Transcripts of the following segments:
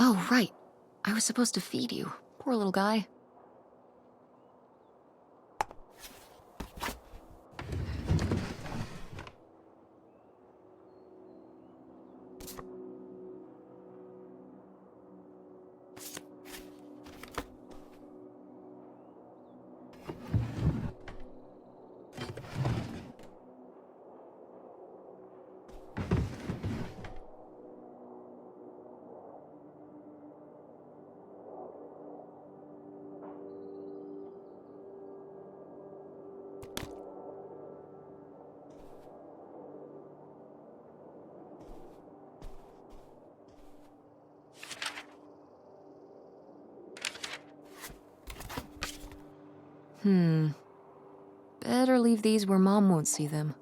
Oh, right. I was supposed to feed you. Poor little guy. Better leave these where Mom won't see them.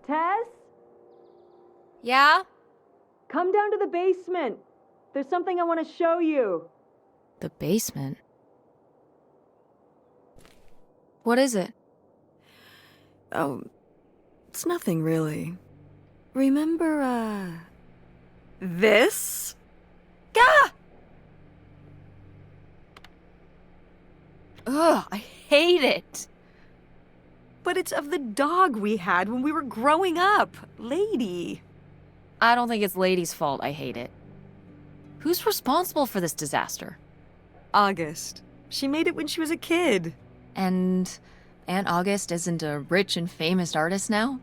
Tess? Yeah? Come down to the basement. There's something I want to show you. The basement? What is it? Oh, it's nothing really. Remember, this? Gah! Ugh, I hate it. But it's of the dog we had when we were growing up. Lady. I don't think it's Lady's fault I hate it. Who's responsible for this disaster? August. She made it when she was a kid. And Aunt August isn't a rich and famous artist now?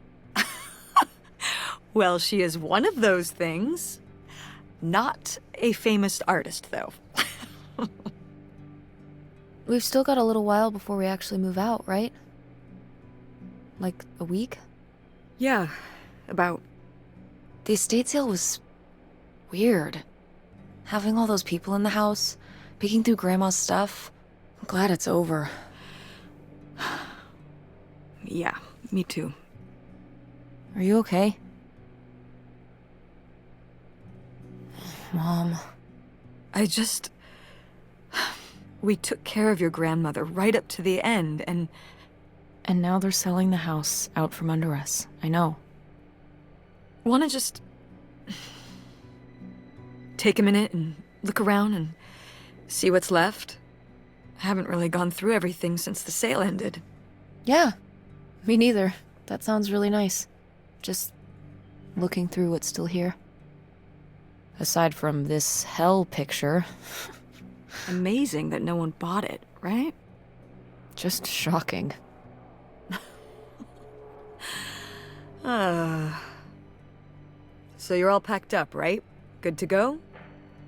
Well, she is one of those things. Not a famous artist, though. We've still got a little while before we actually move out, right? Like a week? Yeah, about. The estate sale was weird. Having all those people in the house, picking through Grandma's stuff. I'm glad it's over. Yeah, me too. Are you okay? Mom. We took care of your grandmother right up to the end, and now they're selling the house out from under us. I know. wanna just take a minute and look around and see what's left? I haven't really gone through everything since the sale ended. Yeah, me neither. That sounds really nice. Just looking through what's still here. Aside from this hell picture. Amazing that no one bought it, right? Just shocking. So you're all packed up, right? Good to go?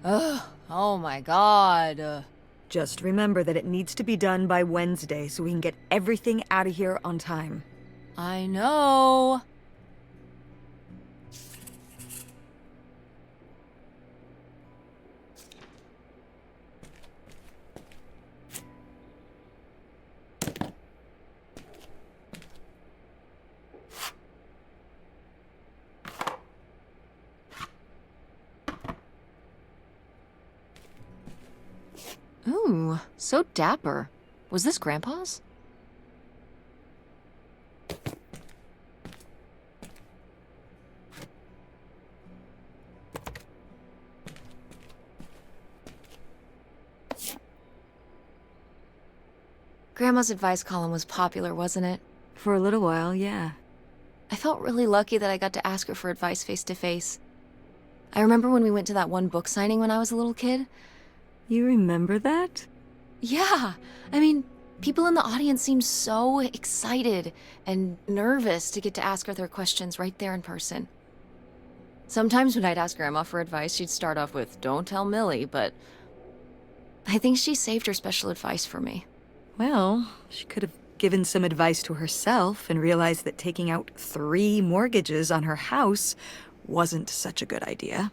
Ugh, oh my god. Just remember that it needs to be done by Wednesday so we can get everything out of here on time. I know. Ooh, so dapper. Was this Grandpa's? Grandma's advice column was popular, wasn't it? For a little while, yeah. I felt really lucky that I got to ask her for advice face to face. I remember when we went to that one book signing when I was a little kid. You remember that? Yeah, I mean, people in the audience seemed so excited and nervous to get to ask her their questions right there in person. Sometimes when I'd ask Grandma for advice, she'd start off with, "Don't tell Millie," but I think she saved her special advice for me. Well, she could have given some advice to herself and realized that taking out 3 mortgages on her house wasn't such a good idea.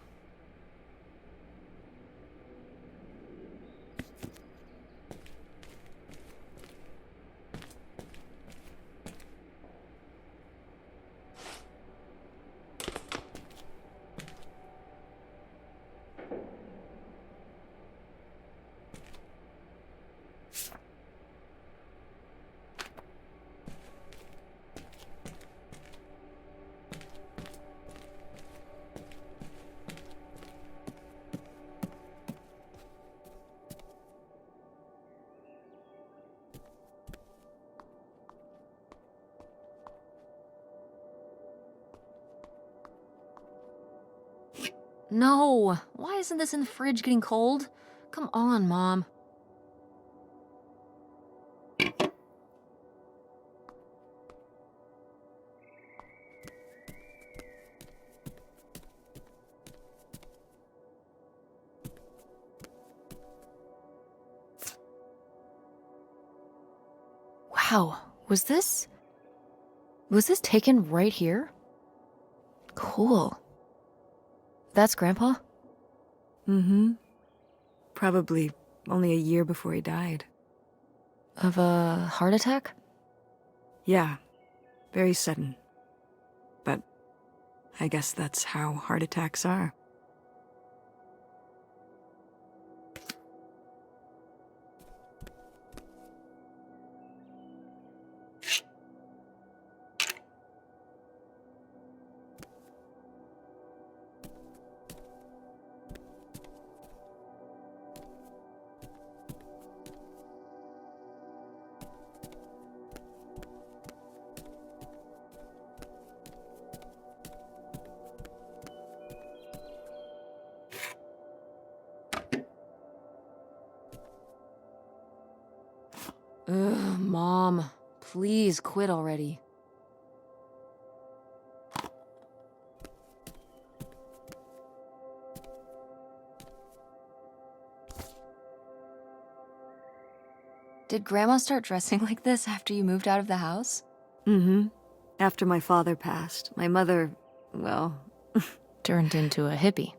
No, why isn't this in the fridge getting cold? Come on, Mom. Wow, was this taken right here? Cool. That's Grandpa? Mm-hmm. Probably only a year before he died. Of a heart attack? Yeah, very sudden. But I guess that's how heart attacks are. Ugh, Mom, please quit already. Did Grandma start dressing like this after you moved out of the house? Mm-hmm. After my father passed, my mother, well, Turned into a hippie.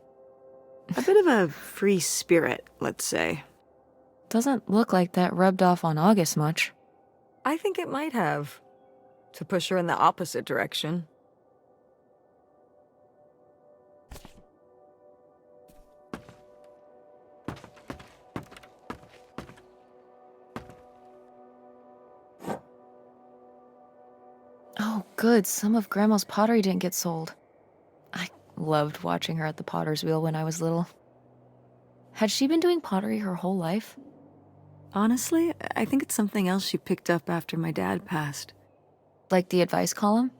a bit of a free spirit, let's say. Doesn't look like that rubbed off on August much. I think it might have. To push her in the opposite direction. Oh, good. Some of Grandma's pottery didn't get sold. I loved watching her at the potter's wheel when I was little. Had she been doing pottery her whole life? Honestly, I think it's something else she picked up after my dad passed. Like the advice column?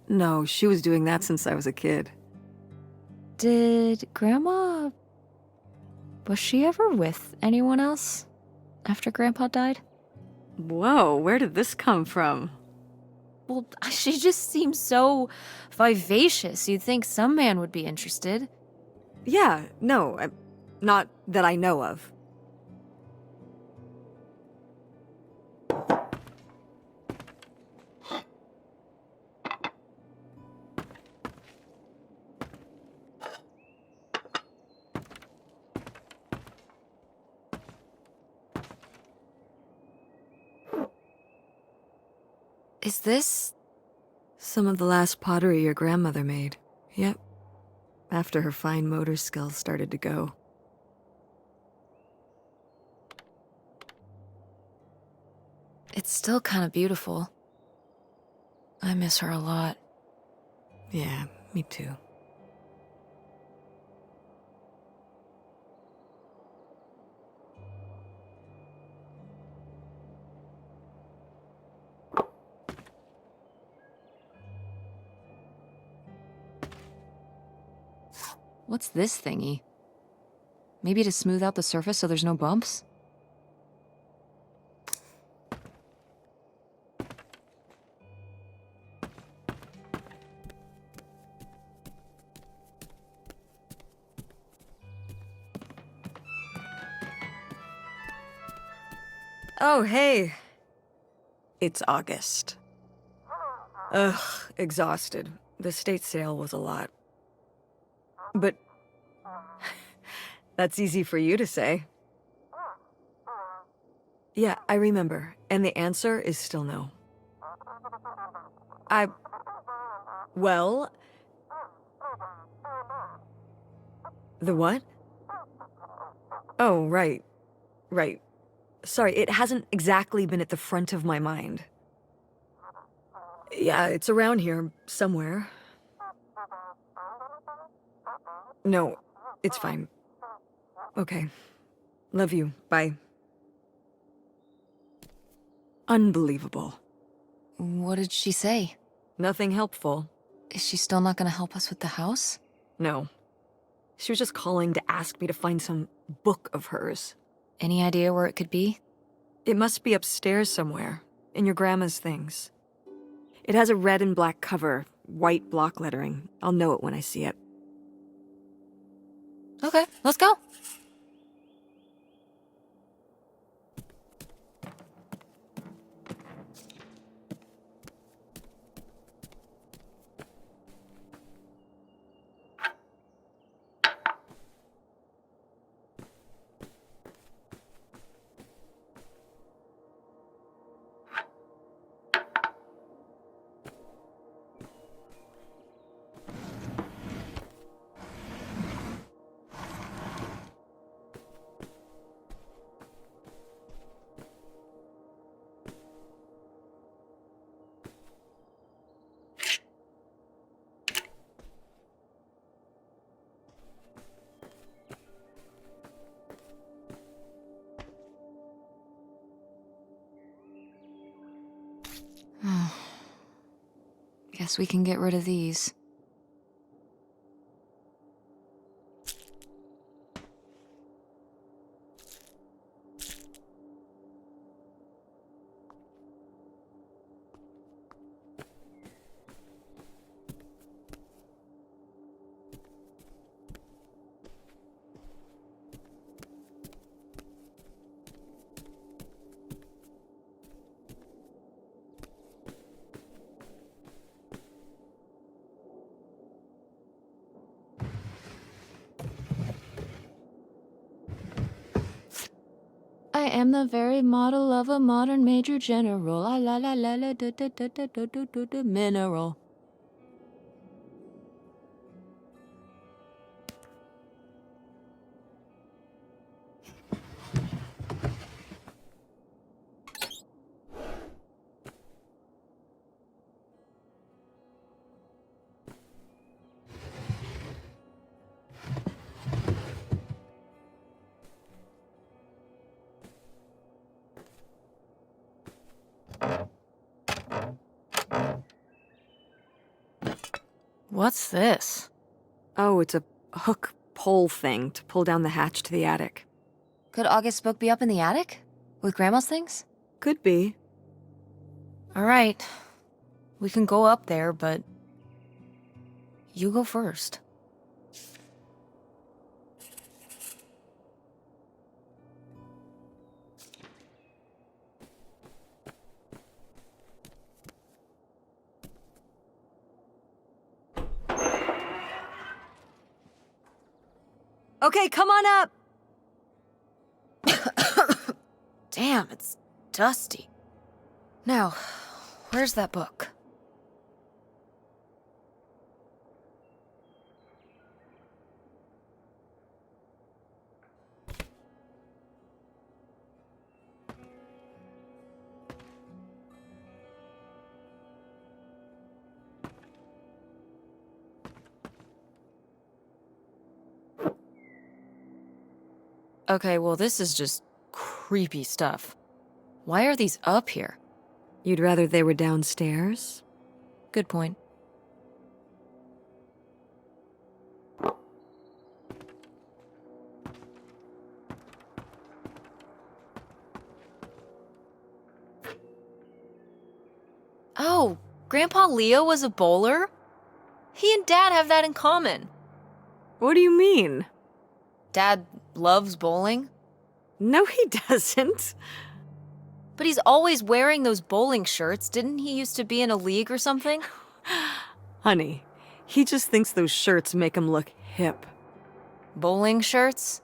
No, she was doing that since I was a kid. Did Grandma... Was she ever with anyone else after Grandpa died? Whoa, where did this come from? Well, she just seems so vivacious. You'd think some man would be interested. Yeah, no, not that I know of. Is this... Some of the last pottery your grandmother made. Yep. After her fine motor skills started to go. It's still kind of beautiful. I miss her a lot. Yeah, me too. What's this thingy? Maybe to smooth out the surface so there's no bumps? Oh, hey. It's August. Ugh, exhausted. The state sale was a lot. But that's easy for you to say. Yeah, I remember. And the answer is still no. Well... The what? Oh, right. Right. Sorry, it hasn't exactly been at the front of my mind. Yeah, it's around here, somewhere. No, it's fine. Okay. Love you. Bye. Unbelievable. What did she say? Nothing helpful. Is she still not gonna help us with the house? No. She was just calling to ask me to find some book of hers. Any idea where it could be? It must be upstairs somewhere, in your grandma's things. It has a red and black cover, white block lettering. I'll know it when I see it. Okay, let's go. Guess we can get rid of these. I am the very model of a modern major general. La la la la la da da da da da da da da mineral. What's this? Oh, it's a hook pole thing to pull down the hatch to the attic. Could August's book be up in the attic? With Grandma's things? Could be. Alright. We can go up there, but... you go first. Okay, come on up! Damn, it's dusty. Now, where's that book? Okay, well, this is just creepy stuff. Why are these up here? You'd rather they were downstairs? Good point. Oh, Grandpa Leo was a bowler? He and Dad have that in common. What do you mean? Dad loves bowling, No, he doesn't. but he's always wearing those bowling shirts. Didn't he used to be in a league or something? Honey, he just thinks those shirts make him look hip. Bowling shirts?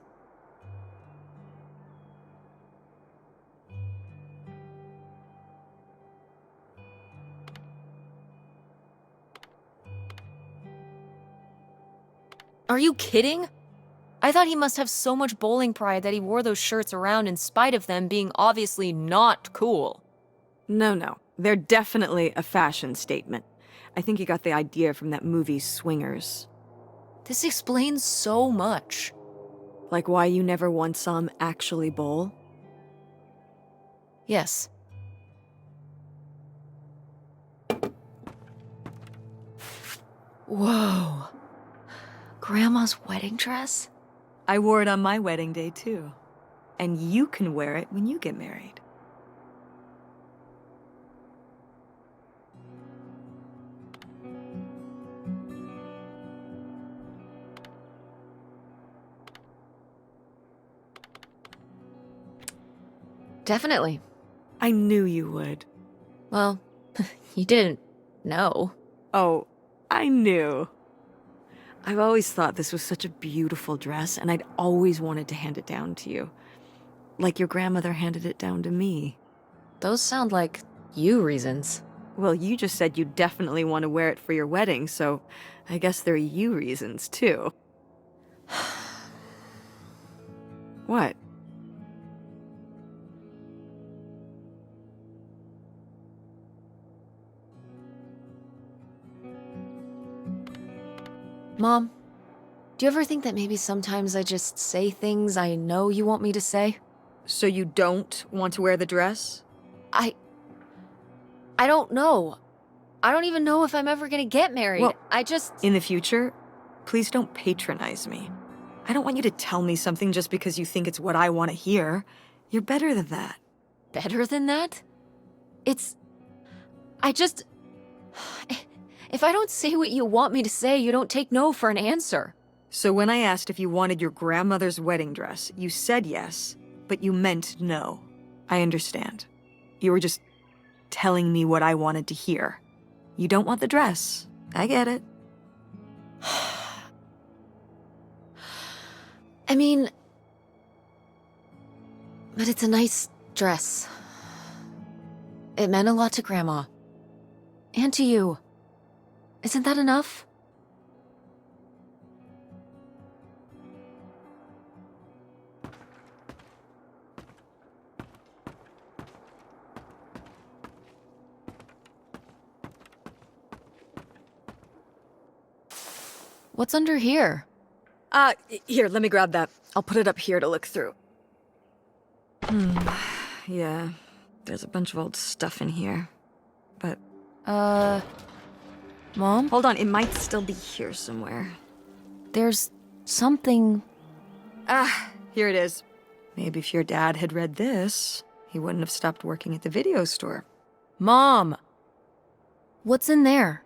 Are you kidding? I thought he must have so much bowling pride that he wore those shirts around in spite of them being obviously not cool. No. They're definitely a fashion statement. I think he got the idea from that movie Swingers. This explains so much. Like why you never once saw him actually bowl? Yes. Whoa. Grandma's wedding dress? I wore it on my wedding day, too. And you can wear it when you get married. Definitely. I knew you would. Well, you didn't know. Oh, I knew. I've always thought this was such a beautiful dress, and I'd always wanted to hand it down to you. Like your grandmother handed it down to me. Those sound like you reasons. Well, you just said you definitely want to wear it for your wedding, so I guess there are you reasons, too. What? Mom, do you ever think that maybe sometimes I just say things I know you want me to say? So you don't want to wear the dress? I don't know. I don't even know if I'm ever gonna get married. Well, I just... In the future, please don't patronize me. I don't want you to tell me something just because you think it's what I want to hear. You're better than that. Better than that? I just... If I don't say what you want me to say, you don't take no for an answer. So when I asked if you wanted your grandmother's wedding dress, you said yes, but you meant no. I understand. You were just telling me what I wanted to hear. You don't want the dress. I get it. I mean... But it's a nice dress. It meant a lot to Grandma. And to you. Isn't that enough? What's under here? Here, let me grab that. I'll put it up here to look through. Yeah, there's a bunch of old stuff in here. But... Mom? Hold on, it might still be here somewhere. There's something... Here it is. Maybe if your dad had read this, he wouldn't have stopped working at the video store. Mom! What's in there?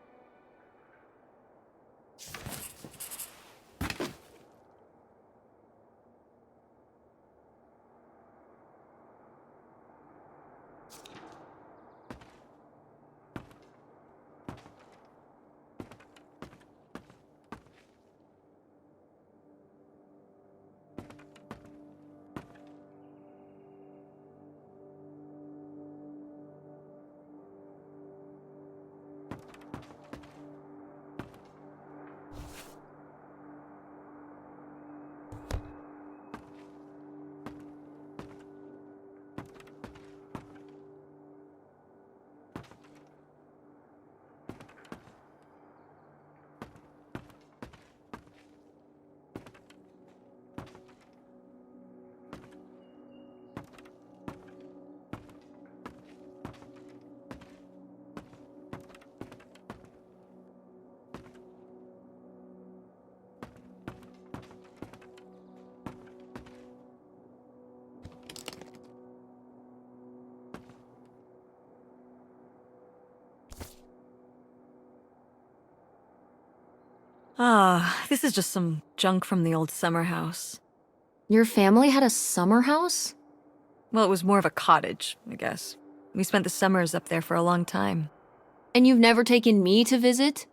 Ah, this is just some junk from the old summer house. Your family had a summer house? Well, it was more of a cottage, I guess. We spent the summers up there for a long time. And you've never taken me to visit?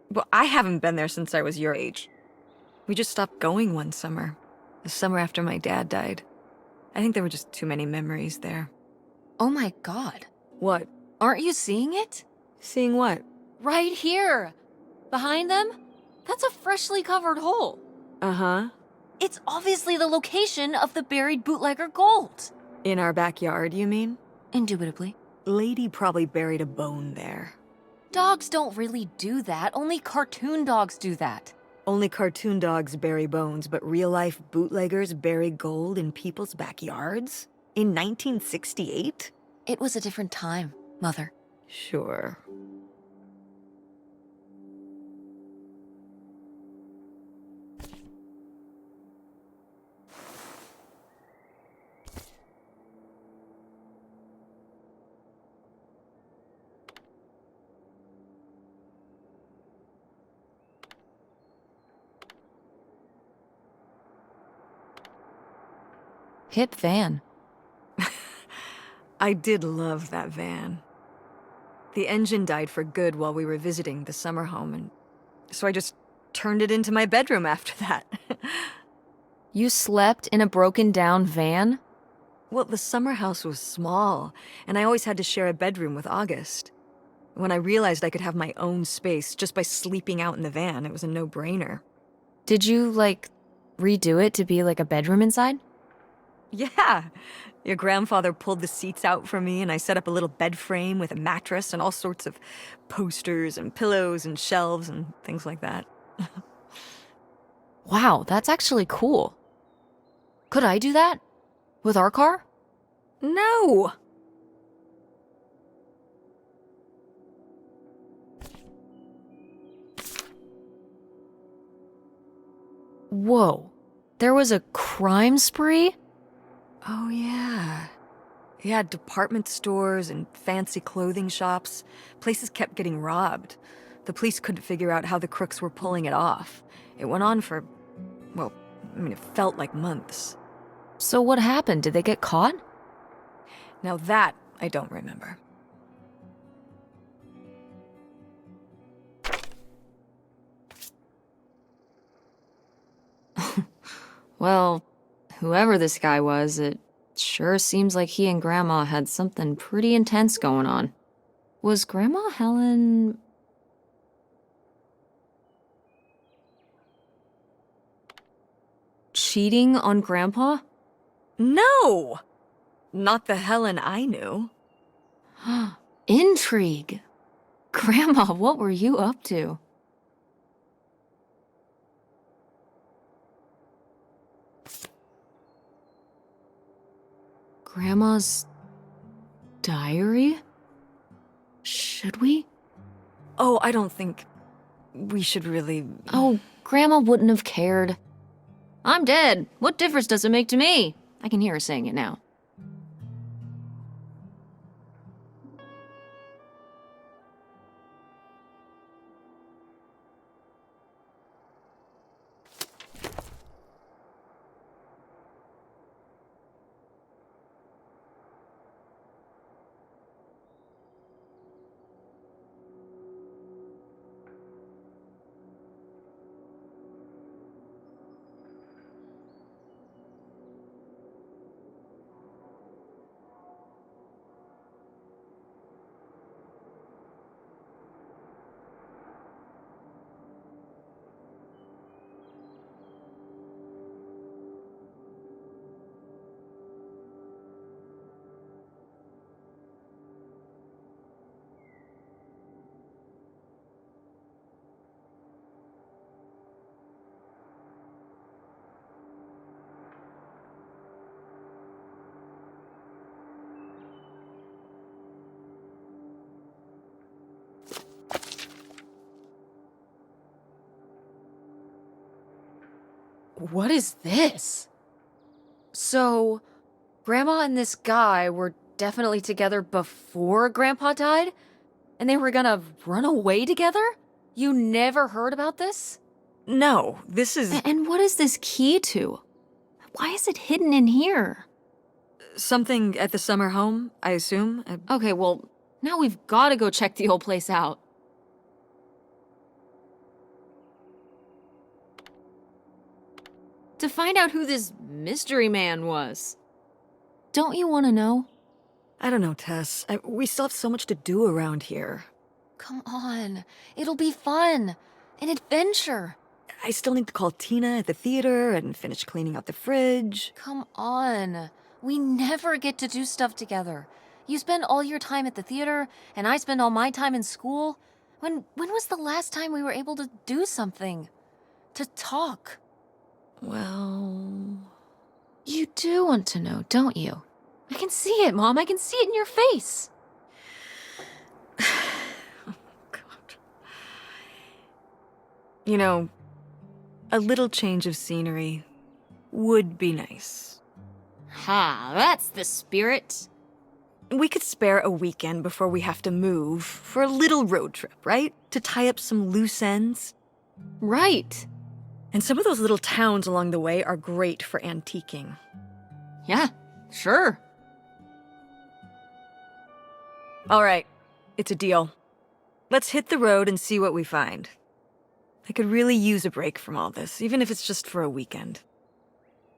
Well, I haven't been there since I was your age. We just stopped going one summer. The summer after my dad died. I think there were just too many memories there. Oh my god. What? Aren't you seeing it? Seeing what? Right here. Behind them? That's a freshly covered hole. Uh-huh. It's obviously the location of the buried bootlegger gold. In our backyard, you mean? Indubitably. Lady probably buried a bone there. Dogs don't really do that. Only cartoon dogs do that. Only cartoon dogs bury bones, but real-life bootleggers bury gold in people's backyards? In 1968? It was a different time, Mother. Sure. Hip van. I did love that van. The engine died for good while we were visiting the summer home, and so I just turned it into my bedroom after that. You slept in a broken down van? Well, the summer house was small, and I always had to share a bedroom with August. When I realized I could have my own space just by sleeping out in the van, it was a no-brainer. Did you, redo it to be like a bedroom inside? Yeah. Your grandfather pulled the seats out for me, and I set up a little bed frame with a mattress and all sorts of posters and pillows and shelves and things like that. Wow, that's actually cool. Could I do that? With our car? No! Whoa. There was a crime spree? Oh, yeah. Yeah, department stores and fancy clothing shops. Places kept getting robbed. The police couldn't figure out how the crooks were pulling it off. It went on for, well, it felt like months. So what happened? Did they get caught? Now that I don't remember. Well, whoever this guy was, it sure seems like he and Grandma had something pretty intense going on. Was Grandma Helen... cheating on Grandpa? No! Not the Helen I knew. Intrigue. Grandma, what were you up to? Grandma's diary? Should we? Oh, I don't think we should really... Oh, Grandma wouldn't have cared. I'm dead. What difference does it make to me? I can hear her saying it now. What is this? So, Grandma and this guy were definitely together before Grandpa died? And they were gonna run away together? You never heard about this? No, this is... And what is this key to? Why is it hidden in here? something at the summer home, I assume? Okay, well, now we've gotta go check the old place out. To find out who this mystery man was. Don't you want to know? I don't know, Tess. We still have so much to do around here. Come on. It'll be fun. An adventure. I still need to call Tina at the theater and finish cleaning out the fridge. Come on. We never get to do stuff together. You spend all your time at the theater, and I spend all my time in school. When was the last time we were able to do something? To talk? Well... You do want to know, don't you? I can see it, Mom. I can see it in your face. Oh, God. You know, a little change of scenery would be nice. Ha, that's the spirit. We could spare a weekend before we have to move for a little road trip, right? To tie up some loose ends. Right. And some of those little towns along the way are great for antiquing. Yeah, sure. All right, it's a deal. Let's hit the road and see what we find. I could really use a break from all this, even if it's just for a weekend.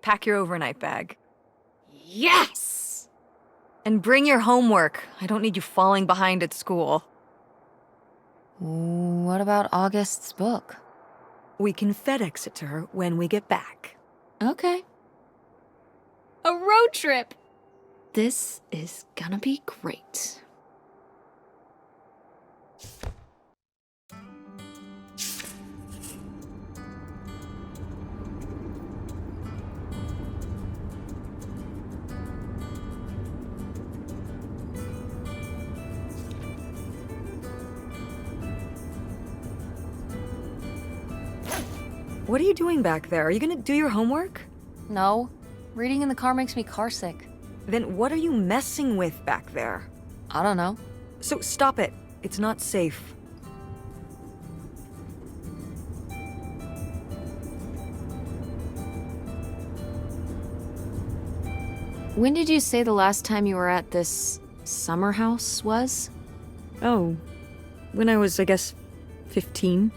Pack your overnight bag. Yes! And bring your homework. I don't need you falling behind at school. What about August's book? We can FedEx it to her when we get back. Okay. A road trip! This is gonna be great. What are you doing back there? Are you gonna do your homework? No. Reading in the car makes me carsick. Then what are you messing with back there? I don't know. So stop it. It's not safe. When did you say the last time you were at this summer house was? Oh, when I was, I guess, 15.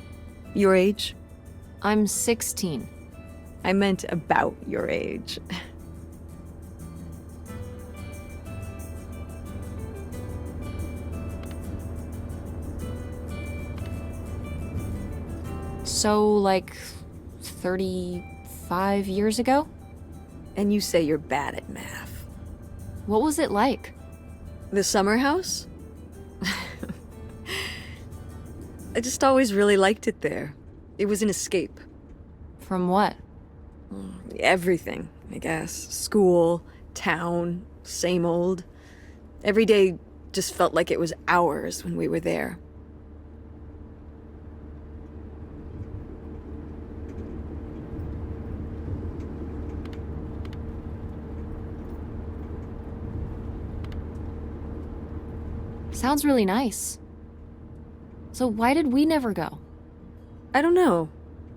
Your age. I'm 16. I meant about your age. So, like, 35 years ago? And you say you're bad at math. What was it like? The summer house? I just always really liked it there. It was an escape. From what? Everything, I guess. School, town, same old. Every day just felt like it was hours when we were there. Sounds really nice. So why did we never go? I don't know.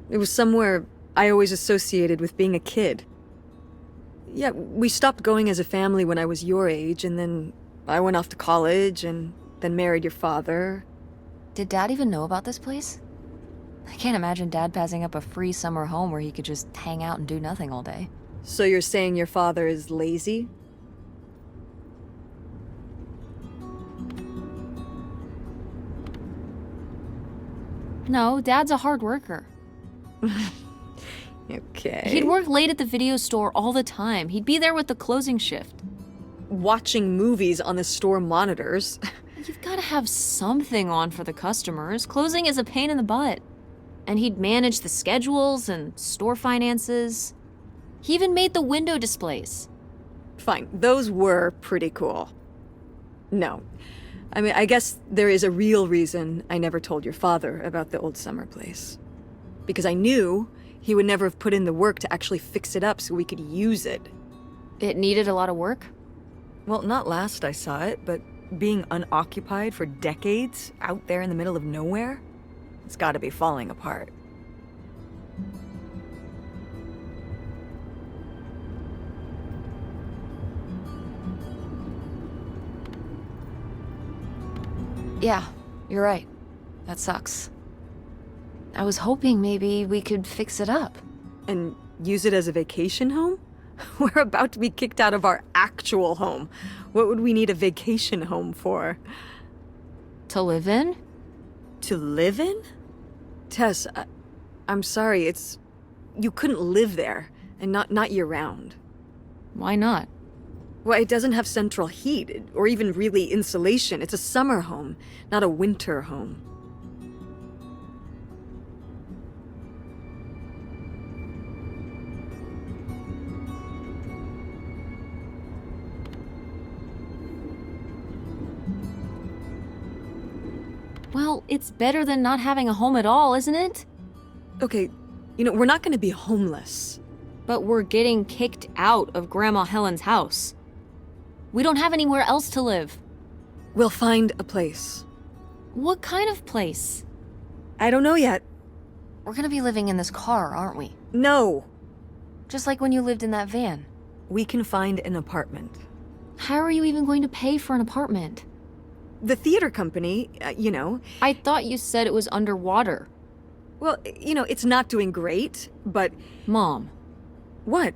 It was somewhere I always associated with being a kid. Yeah, we stopped going as a family when I was your age, and then I went off to college, and then married your father. Did Dad even know about this place? I can't imagine Dad passing up a free summer home where he could just hang out and do nothing all day. So you're saying your father is lazy? No, Dad's a hard worker. Okay. He'd work late at the video store all the time. He'd be there with the closing shift. Watching movies on the store monitors. You've got to have something on for the customers. Closing is a pain in the butt. And he'd manage the schedules and store finances. He even made the window displays. Fine, those were pretty cool. No. I mean, I guess there is a real reason I never told your father about the old summer place. Because I knew he would never have put in the work to actually fix it up so we could use it. It needed a lot of work? Well, not last I saw it, but being unoccupied for decades out there in the middle of nowhere, it's gotta be falling apart. Yeah, you're right. That sucks. I was hoping maybe we could fix it up. And use it as a vacation home? We're about to be kicked out of our actual home. What would we need a vacation home for? To live in? To live in? Tess, I'm sorry, you couldn't live there, and not year-round. Why not? Well, it doesn't have central heat, or even really insulation. It's a summer home, not a winter home. Well, it's better than not having a home at all, isn't it? Okay, we're not gonna be homeless. But we're getting kicked out of Grandma Helen's house. We don't have anywhere else to live. We'll find a place. What kind of place? I don't know yet. We're gonna be living in this car, aren't we? No! Just like when you lived in that van. We can find an apartment. How are you even going to pay for an apartment? The theater company, I thought you said it was underwater. Well, it's not doing great, but... Mom. What?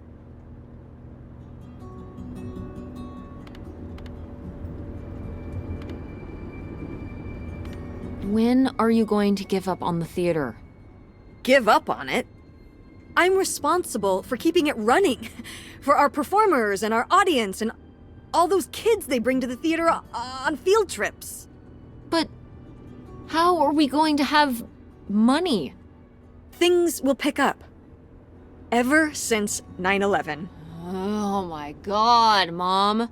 When are you going to give up on the theater? Give up on it? I'm responsible for keeping it running. For our performers and our audience and all those kids they bring to the theater on field trips. But how are we going to have money? Things will pick up. Ever since 9/11. Oh my god, Mom.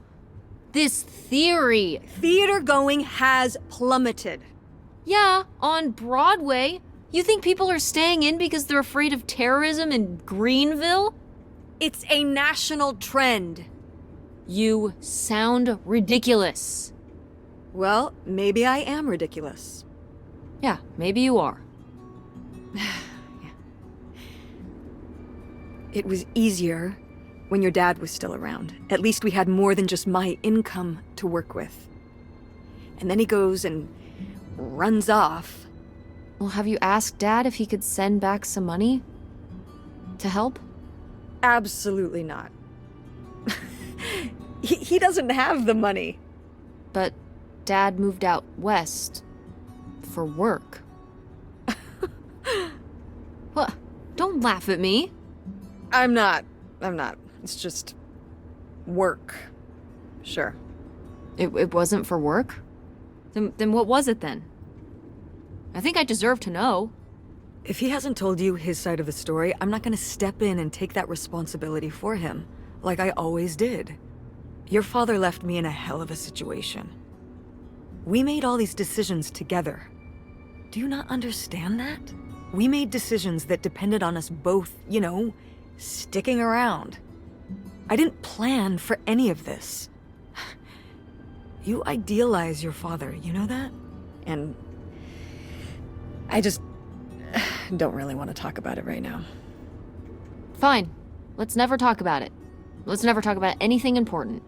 This theory. Theater going has plummeted. Yeah, on Broadway. You think people are staying in because they're afraid of terrorism in Greenville? It's a national trend. You sound ridiculous. Well, maybe I am ridiculous. Yeah, maybe you are. It was easier when your dad was still around. At least we had more than just my income to work with. And then he goes and runs off. Well, have you asked Dad if he could send back some money? To help? Absolutely not. He doesn't have the money. But Dad moved out west for work. What? Don't laugh at me. I'm not. It's just work. Sure. It wasn't for work? Then what was it then? I think I deserve to know. If he hasn't told you his side of the story, I'm not gonna step in and take that responsibility for him, like I always did. Your father left me in a hell of a situation. We made all these decisions together. Do you not understand that? We made decisions that depended on us both, sticking around. I didn't plan for any of this. You idealize your father, you know that? And I just don't really want to talk about it right now. Fine. Let's never talk about it. Let's never talk about anything important.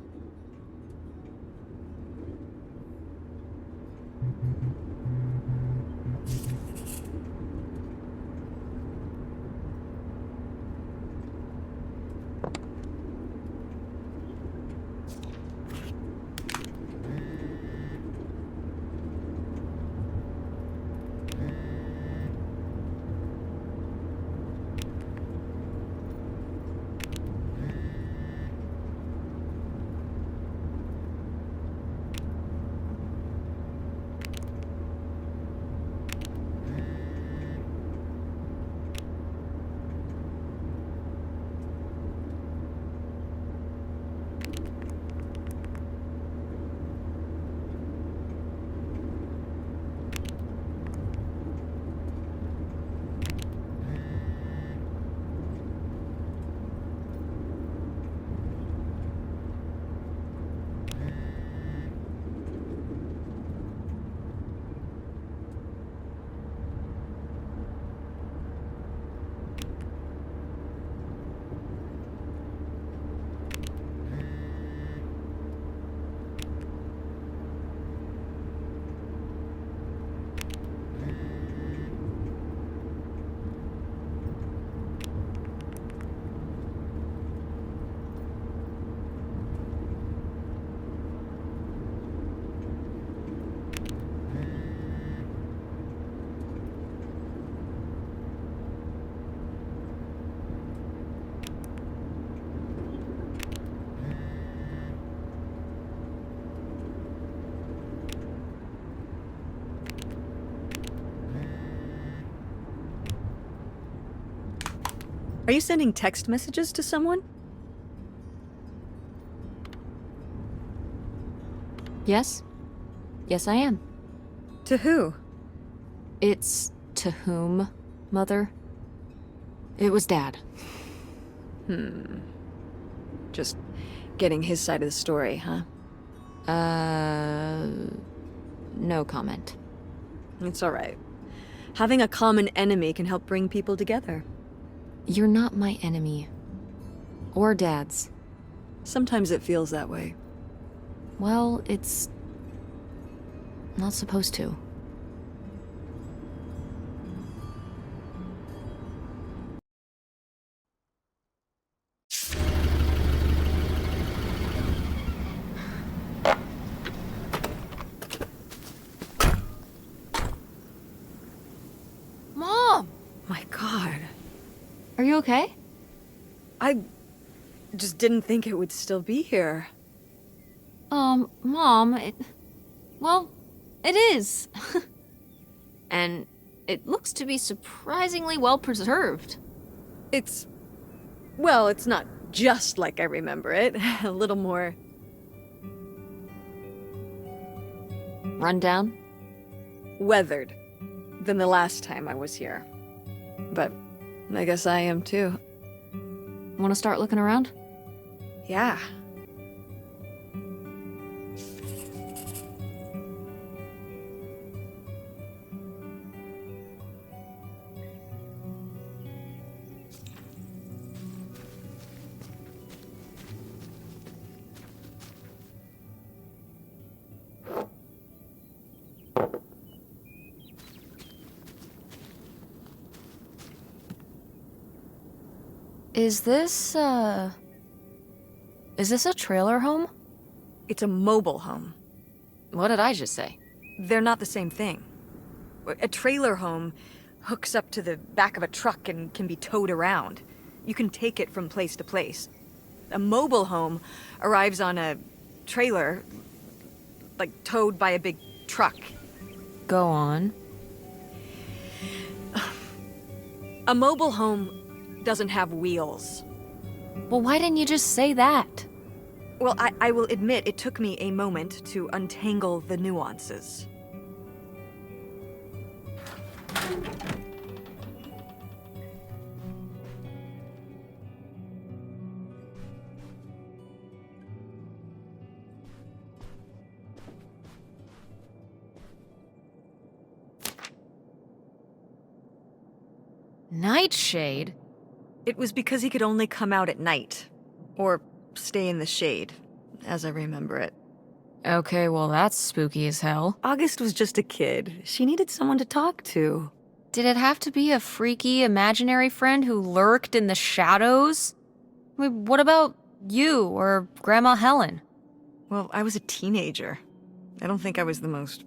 Are you sending text messages to someone? Yes? Yes, I am. To who? It's to whom, Mother? It was Dad. Just getting his side of the story, huh? No comment. It's all right. Having a common enemy can help bring people together. You're not my enemy. Or Dad's. Sometimes it feels that way. Well, it's not supposed to. Mom! My God. Are you okay? I just didn't think it would still be here. Mom, well, it is. And it looks to be surprisingly well preserved. Well, it's not just like I remember it. A little more Rundown? weathered than the last time I was here. But I guess I am too. Want to start looking around? Yeah. Is this a trailer home? It's a mobile home. What did I just say? They're not the same thing. A trailer home hooks up to the back of a truck and can be towed around. You can take it from place to place. A mobile home arrives on a trailer, like towed by a big truck. Go on. A mobile home doesn't have wheels. Well, why didn't you just say that? Well, I will admit it took me a moment to untangle the nuances. Nightshade? It was because he could only come out at night. Or stay in the shade, as I remember it. Okay, well that's spooky as hell. August was just a kid. She needed someone to talk to. Did it have to be a freaky imaginary friend who lurked in the shadows? I mean, what about you or Grandma Helen? Well, I was a teenager. I don't think I was the most,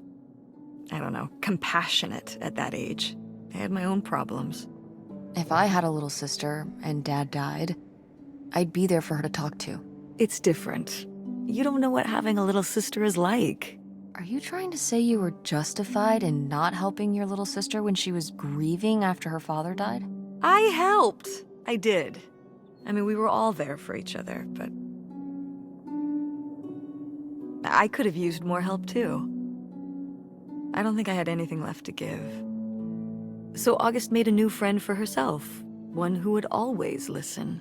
compassionate at that age. I had my own problems. If I had a little sister and Dad died, I'd be there for her to talk to. It's different. You don't know what having a little sister is like. Are you trying to say you were justified in not helping your little sister when she was grieving after her father died? I helped. I did. I mean, we were all there for each other, but I could have used more help too. I don't think I had anything left to give. So August made a new friend for herself, one who would always listen.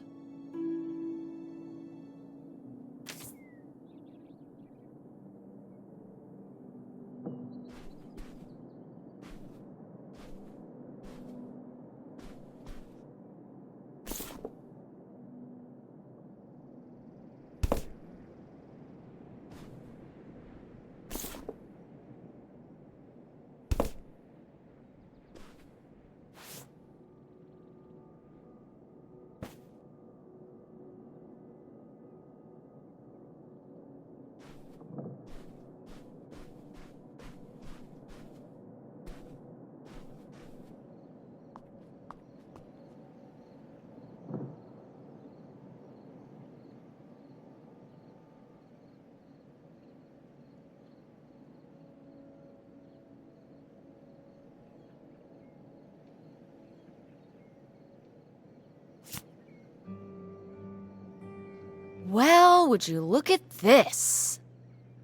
Well, would you look at this?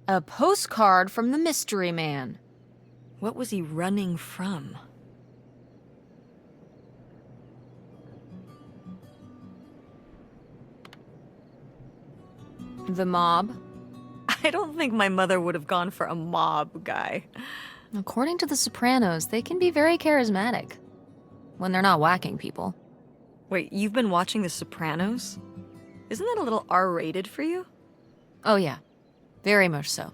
A postcard from the mystery man. What was he running from? The mob? I don't think my mother would have gone for a mob guy. According to The Sopranos, they can be very charismatic. When they're not whacking people. Wait, you've been watching The Sopranos? Isn't that a little R-rated for you? Oh yeah, very much so.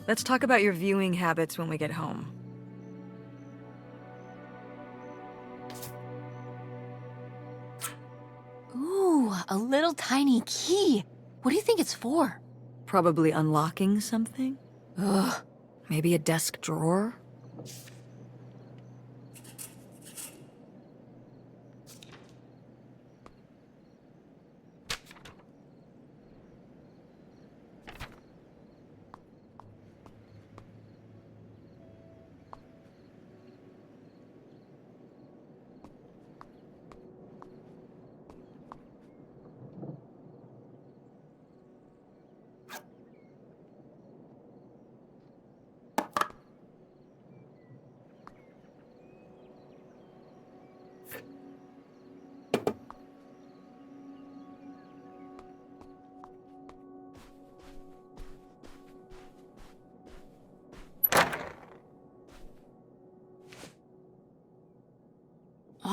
Let's talk about your viewing habits when we get home. Ooh, a little tiny key. What do you think it's for? Probably unlocking something? Ugh. Maybe a desk drawer?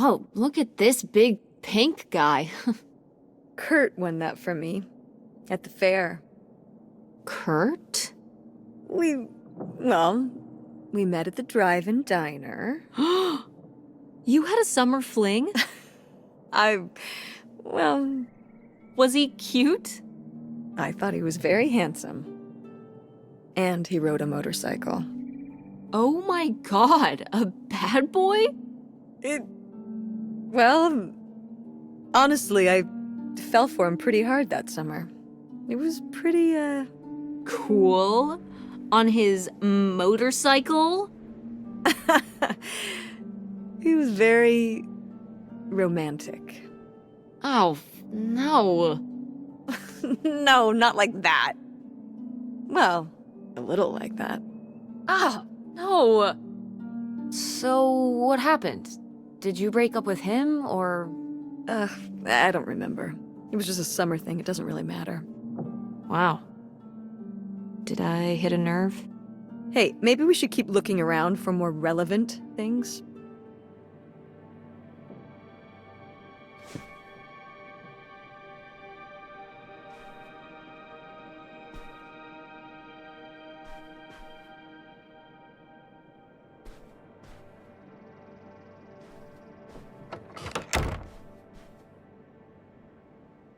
Oh, look at this big pink guy. Kurt won that from me. At the fair. Kurt? We met at the drive-in diner. You had a summer fling? Was he cute? I thought he was very handsome. And he rode a motorcycle. Oh my god, a bad boy? Honestly, I fell for him pretty hard that summer. It was pretty, Cool. On his motorcycle? He was very romantic. Oh, no. No, not like that. Well, a little like that. Oh, no. So, what happened? Did you break up with him, or...? I don't remember. It was just a summer thing. It doesn't really matter. Wow. Did I hit a nerve? Hey, maybe we should keep looking around for more relevant things.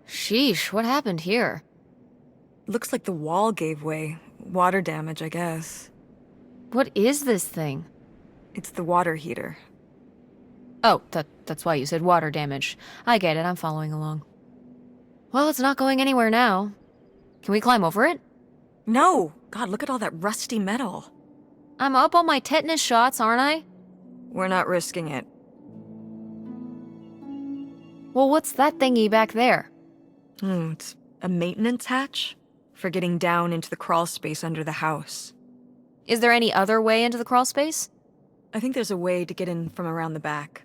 Sheesh, what happened here? Looks like the wall gave way. Water damage, I guess. What is this thing? It's the water heater. Oh, that's why you said water damage. I get it, I'm following along. Well, it's not going anywhere now. Can we climb over it? No! God, look at all that rusty metal. I'm up on my tetanus shots, aren't I? We're not risking it. Well, what's that thingy back there? It's a maintenance hatch for getting down into the crawl space under the house. Is there any other way into the crawl space? I think there's a way to get in from around the back.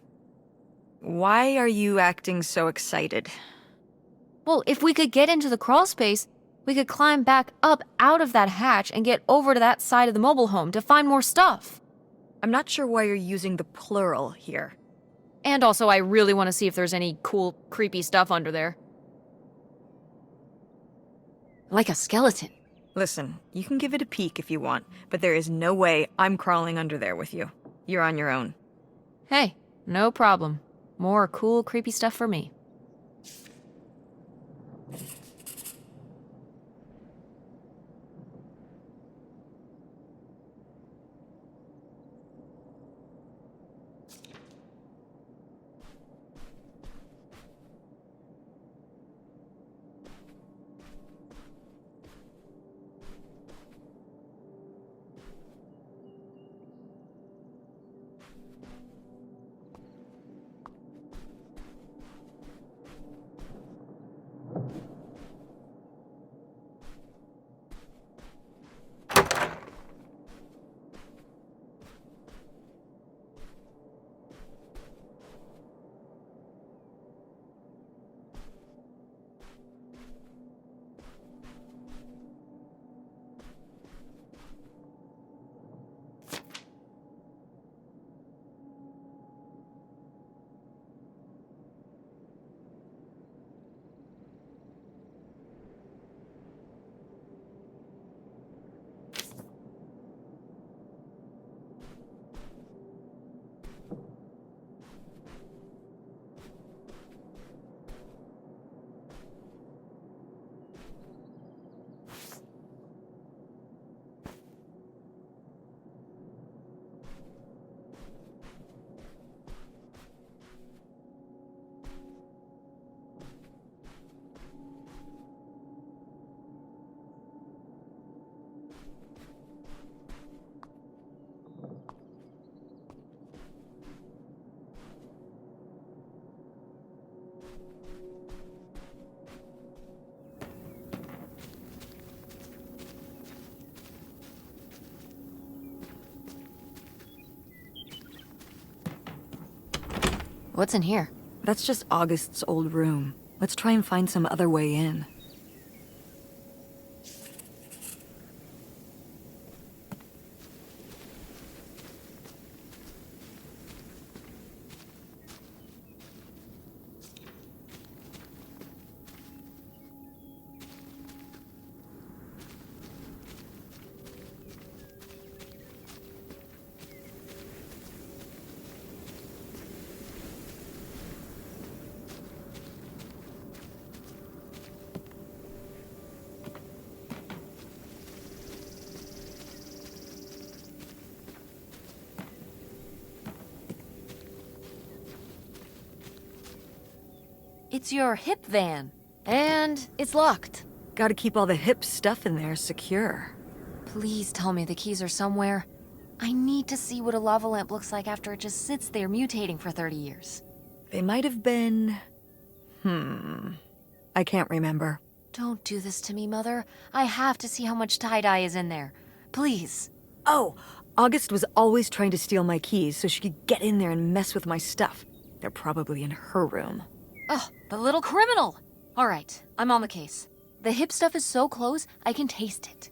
Why are you acting so excited? Well, if we could get into the crawl space, we could climb back up out of that hatch and get over to that side of the mobile home to find more stuff. I'm not sure why you're using the plural here. And also, I really want to see if there's any cool, creepy stuff under there. Like a skeleton. Listen, you can give it a peek if you want, but there is no way I'm crawling under there with you. You're on your own. Hey, no problem. More cool, creepy stuff for me. What's in here? That's just August's old room. Let's try and find some other way in. It's your hip van. And it's locked. Gotta keep all the hip stuff in there secure. Please tell me the keys are somewhere. I need to see what a lava lamp looks like after it just sits there mutating for 30 years. They might have been... I can't remember. Don't do this to me, Mother. I have to see how much tie-dye is in there. Please. Oh, August was always trying to steal my keys so she could get in there and mess with my stuff. They're probably in her room. Oh, the little criminal! All right, I'm on the case. The hip stuff is so close, I can taste it.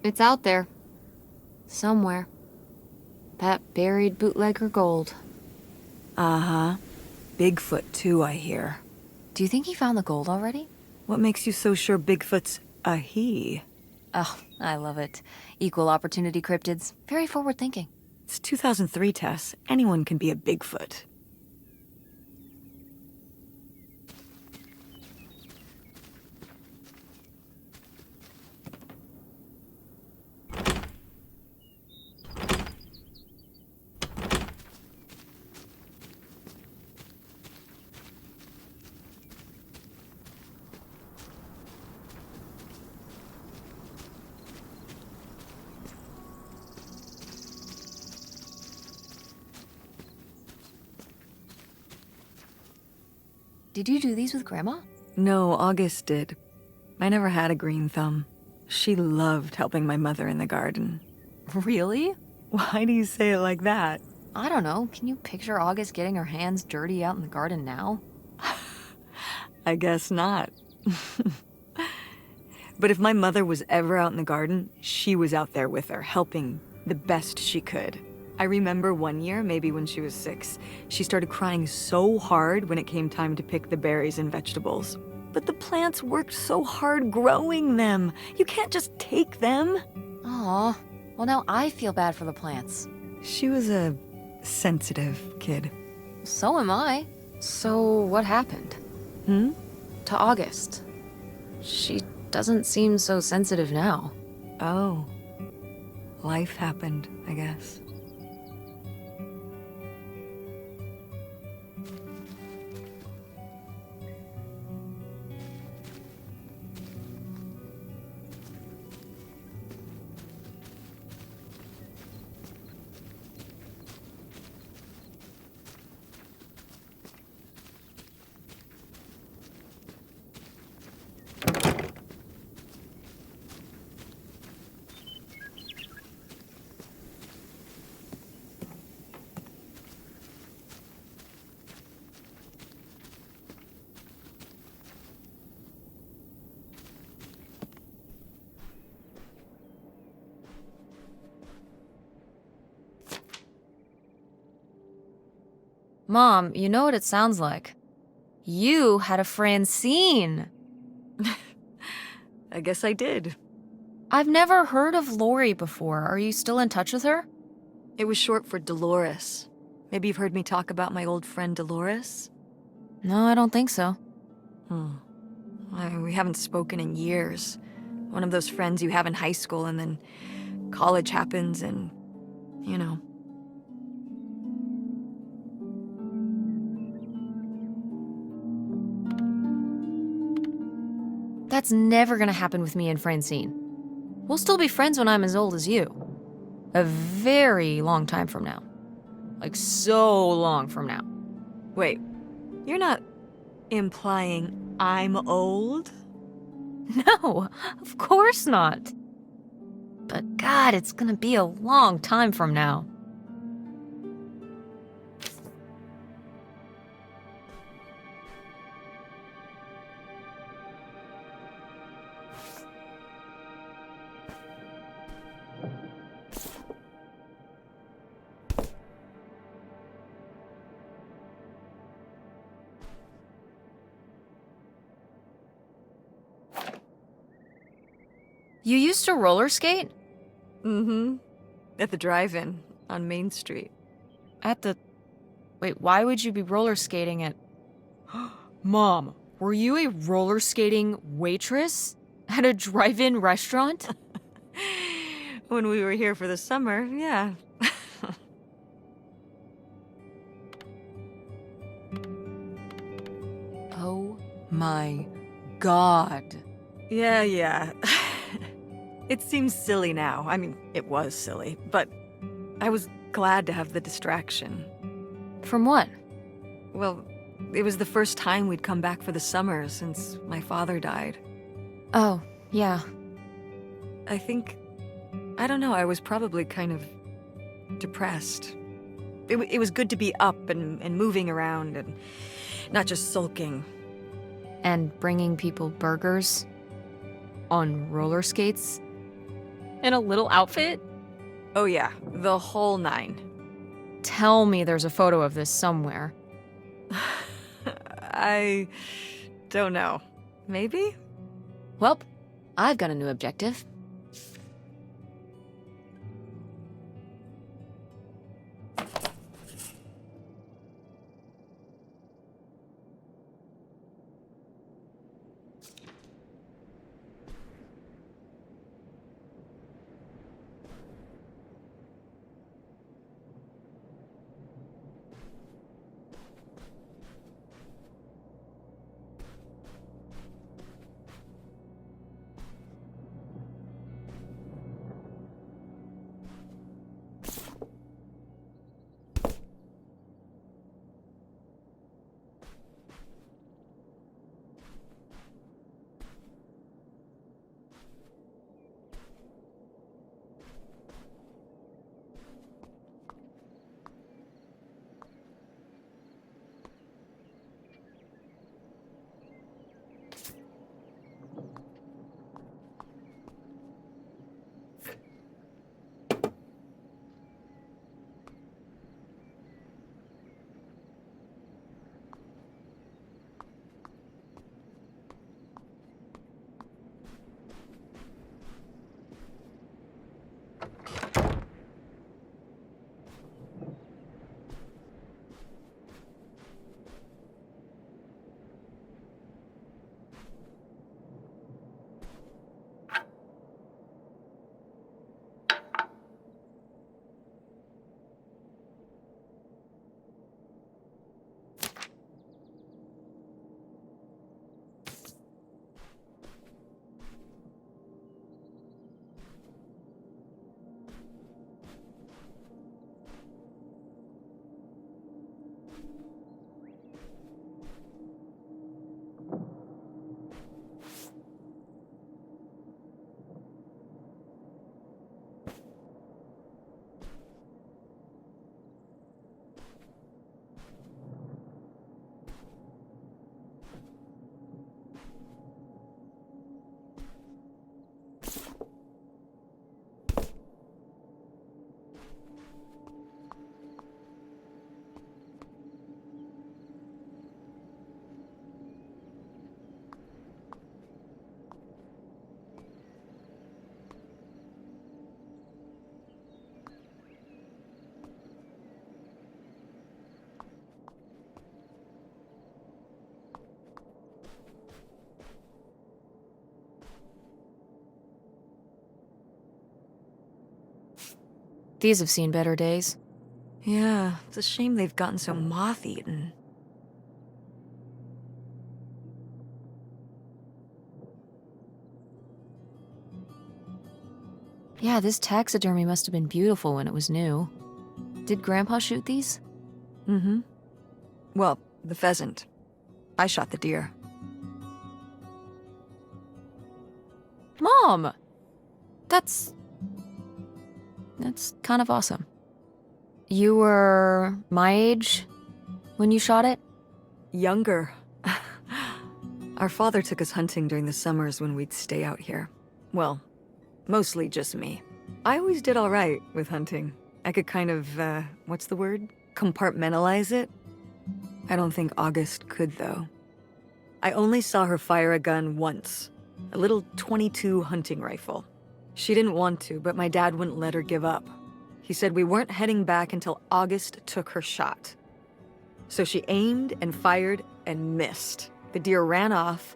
It's out there. Somewhere. That buried bootlegger gold. Uh-huh. Bigfoot, too, I hear. Do you think he found the gold already? What makes you so sure Bigfoot's a he? Oh, I love it. Equal opportunity cryptids. Very forward thinking. It's 2003, Tess. Anyone can be a Bigfoot. Did you do these with Grandma? No, August did. I never had a green thumb. She loved helping my mother in the garden. Really? Why do you say it like that? I don't know. Can you picture August getting her hands dirty out in the garden now? I guess not. But if my mother was ever out in the garden, she was out there with her, helping the best she could. I remember one year, maybe when she was 6, she started crying so hard when it came time to pick the berries and vegetables. But the plants worked so hard growing them. You can't just take them. Aw. Well, now I feel bad for the plants. She was a sensitive kid. So am I. So what happened? To August. She doesn't seem so sensitive now. Oh. Life happened, I guess. Mom, you know what it sounds like. You had a Francine. I guess I did. I've never heard of Lori before. Are you still in touch with her? It was short for Dolores. Maybe you've heard me talk about my old friend Dolores? No, I don't think so. We haven't spoken in years. One of those friends you have in high school and then college happens and, you know. That's never gonna happen with me and Francine. We'll still be friends when I'm as old as you. A very long time from now. Like, so long from now. Wait, you're not implying I'm old? No, of course not. But God, it's gonna be a long time from now. You used to roller skate? Mm-hmm. At the drive-in on Main Street. At the... Wait, why would you be roller skating at... Mom, were you a roller skating waitress? At a drive-in restaurant? When we were here for the summer, yeah. Oh my God. Yeah. It seems silly now. I mean, it was silly, but I was glad to have the distraction. From what? Well, it was the first time we'd come back for the summer since my father died. Oh, yeah. I think... I don't know, I was probably kind of depressed. It was good to be up and moving around and not just sulking. And bringing people burgers? On roller skates? In a little outfit? Oh yeah, the whole 9. Tell me there's a photo of this somewhere. I don't know. Maybe? Well, I've got a new objective. These have seen better days. Yeah, it's a shame they've gotten so moth-eaten. Yeah, this taxidermy must have been beautiful when it was new. Did Grandpa shoot these? Mm-hmm. Well, the pheasant. I shot the deer. Mom! That's kind of awesome. You were my age when you shot it? Younger. Our father took us hunting during the summers when we'd stay out here. Well, mostly just me. I always did all right with hunting. I could kind of, what's the word? Compartmentalize it? I don't think August could, though. I only saw her fire a gun once. A little .22 hunting rifle. She didn't want to, but my dad wouldn't let her give up. He said we weren't heading back until August took her shot. So she aimed and fired and missed. The deer ran off,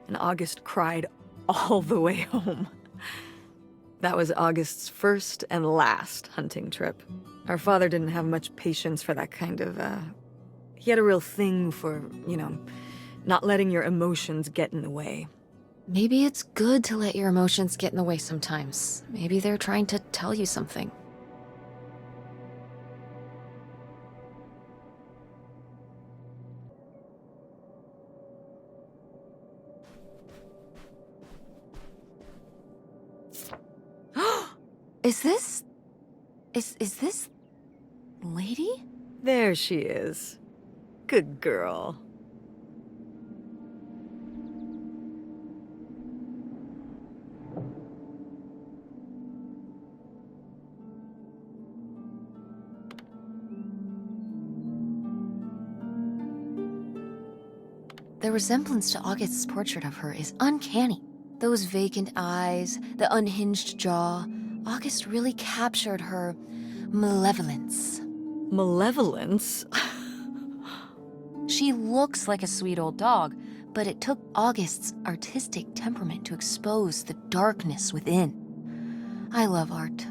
and August cried all the way home. That was August's first and last hunting trip. Our father didn't have much patience for that kind of, He had a real thing for, not letting your emotions get in the way. Maybe it's good to let your emotions get in the way sometimes. Maybe they're trying to tell you something. Is this lady? There she is. Good girl. The resemblance to August's portrait of her is uncanny. Those vacant eyes, the unhinged jaw. August really captured her malevolence. Malevolence? She looks like a sweet old dog, but it took August's artistic temperament to expose the darkness within. I love art.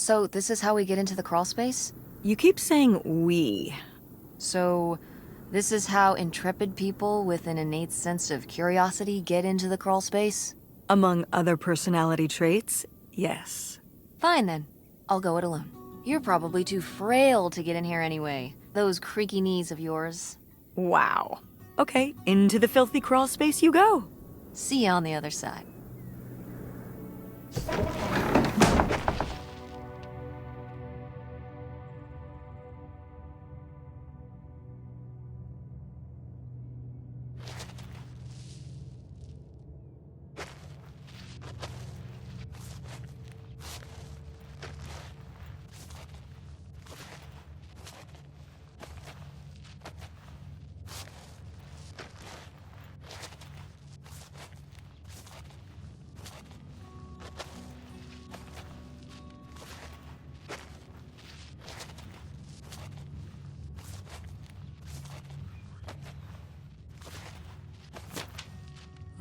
So this is how we get into the crawl space? You keep saying we. So this is how intrepid people with an innate sense of curiosity get into the crawl space? Among other personality traits, yes. Fine then. I'll go it alone. You're probably too frail to get in here anyway. Those creaky knees of yours. Wow. Okay, into the filthy crawl space you go. See you on the other side.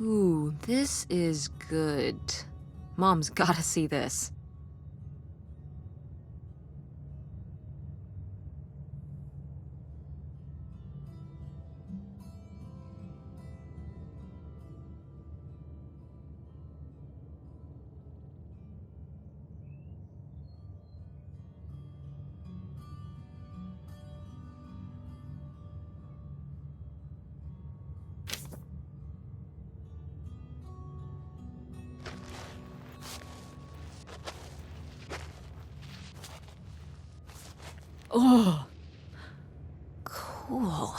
Ooh, this is good. Mom's gotta see this. Oh, cool.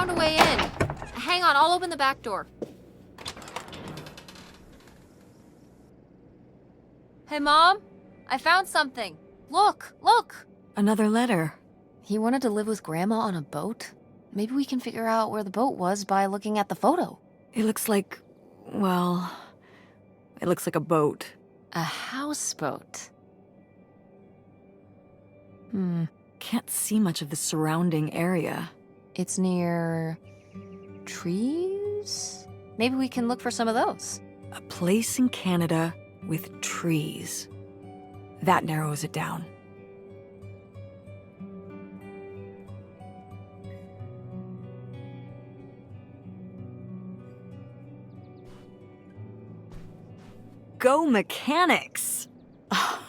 found a way in. Hang on, I'll open the back door. Hey, Mom? I found something. Look, look! Another letter. He wanted to live with Grandma on a boat? Maybe we can figure out where the boat was by looking at the photo. It looks like, well, it looks like a boat. A houseboat. Can't see much of the surrounding area. It's near trees? Maybe we can look for some of those. A place in Canada with trees. That narrows it down. Go mechanics!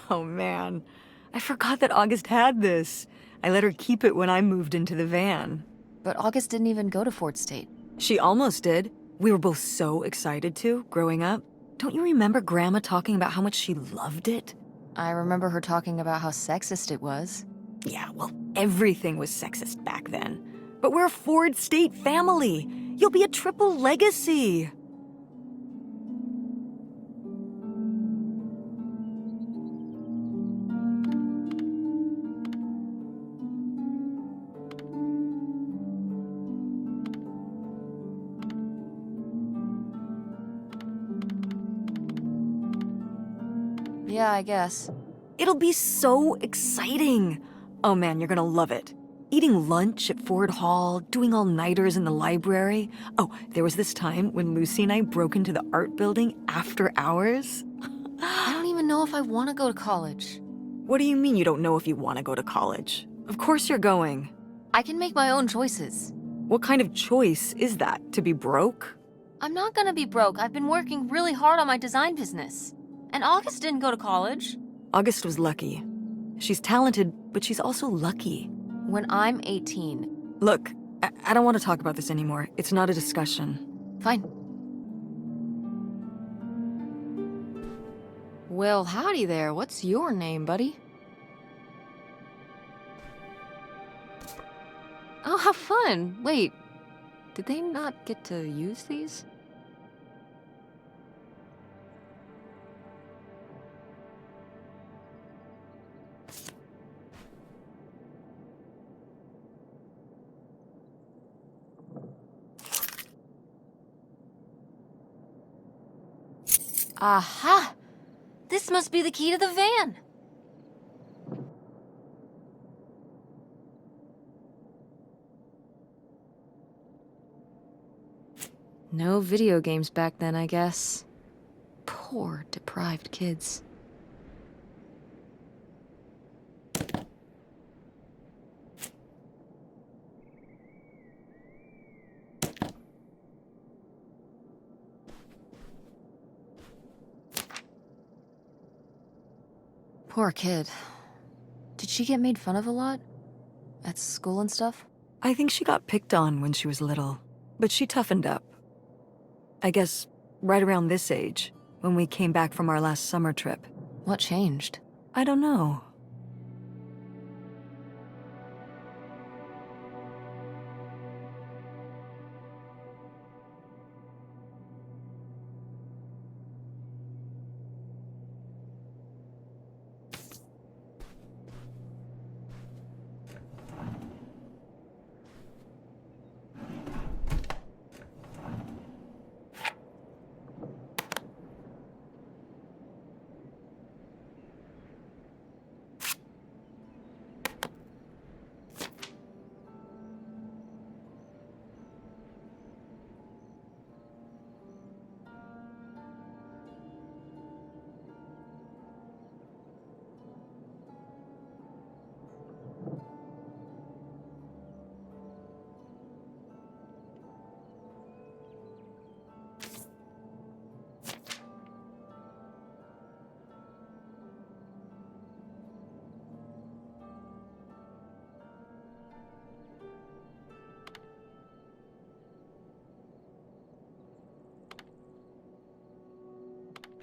Oh man, I forgot that August had this. I let her keep it when I moved into the van. But August didn't even go to Fort State. She almost did. We were both so excited to, growing up. Don't you remember Grandma talking about how much she loved it? I remember her talking about how sexist it was. Yeah, well, everything was sexist back then. But we're a Ford State family. You'll be a triple legacy. Yeah, I guess. It'll be so exciting. Oh man, you're gonna love it. Eating lunch at Ford Hall, doing all-nighters in the library. Oh, there was this time when Lucy and I broke into the art building after hours. I don't even know if I want to go to college. What do you mean you don't know if you want to go to college? Of course you're going. I can make my own choices. What kind of choice is that? To be broke? I'm not gonna be broke. I've been working really hard on my design business. And August didn't go to college. August was lucky. She's talented, but she's also lucky. When I'm 18. Look, I don't want to talk about this anymore. It's not a discussion. Fine. Well, howdy there. What's your name, buddy? Oh, how fun. Wait, did they not get to use these? Aha! This must be the key to the van. No video games back then, I guess. Poor, deprived kids. Poor kid. Did she get made fun of a lot? At school and stuff? I think she got picked on when she was little, but she toughened up. I guess right around this age, when we came back from our last summer trip. What changed? I don't know.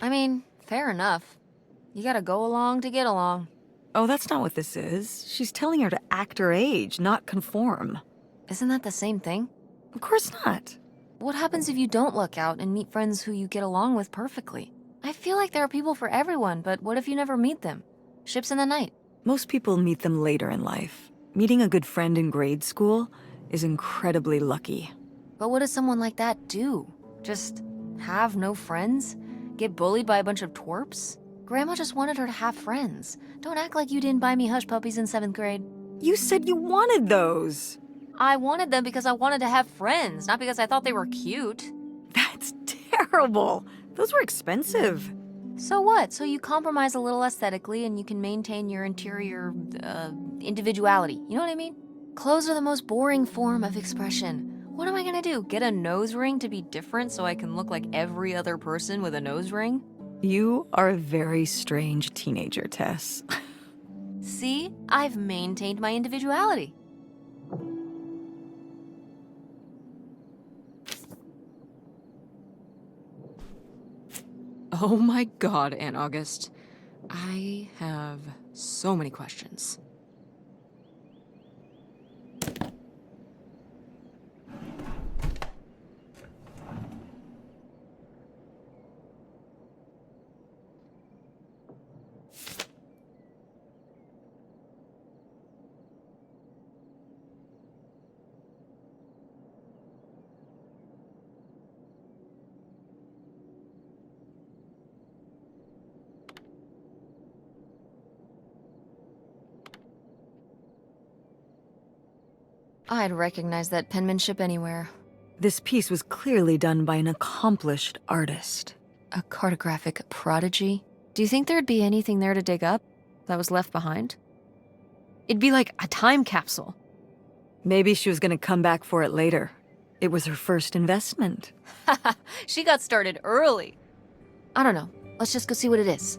I mean, fair enough. You gotta go along to get along. Oh, that's not what this is. She's telling her to act her age, not conform. Isn't that the same thing? Of course not. What happens if you don't luck out and meet friends who you get along with perfectly? I feel like there are people for everyone, but what if you never meet them? Ships in the night. Most people meet them later in life. Meeting a good friend in grade school is incredibly lucky. But what does someone like that do? Just have no friends? Get bullied by a bunch of twerps? Grandma just wanted her to have friends. Don't act like you didn't buy me hush puppies in 7th grade. You said you wanted those. I wanted them because I wanted to have friends, not because I thought they were cute. That's terrible. Those were expensive. So what? So you compromise a little aesthetically and you can maintain your interior, individuality. You know what I mean? Clothes are the most boring form of expression. What am I gonna do? Get a nose ring to be different so I can look like every other person with a nose ring? You are a very strange teenager, Tess. See? I've maintained my individuality. Oh my god, Aunt August. I have so many questions. I'd recognize that penmanship anywhere. This piece was clearly done by an accomplished artist. A cartographic prodigy? Do you think there'd be anything there to dig up that was left behind? It'd be like a time capsule. Maybe she was gonna come back for it later. It was her first investment. She got started early. I don't know. Let's just go see what it is.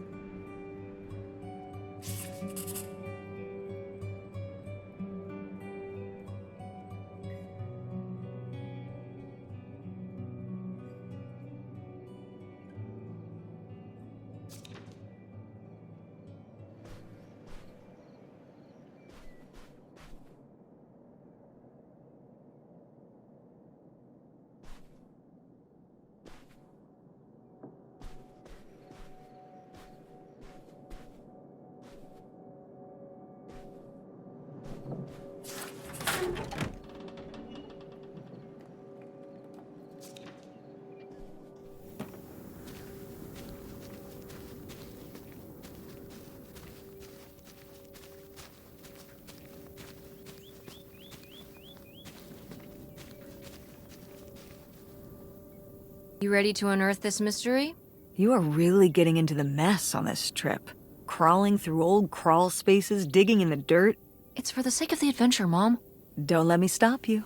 You ready to unearth this mystery? You are really getting into the mess on this trip. Crawling through old crawl spaces, digging in the dirt. It's for the sake of the adventure, Mom. Don't let me stop you.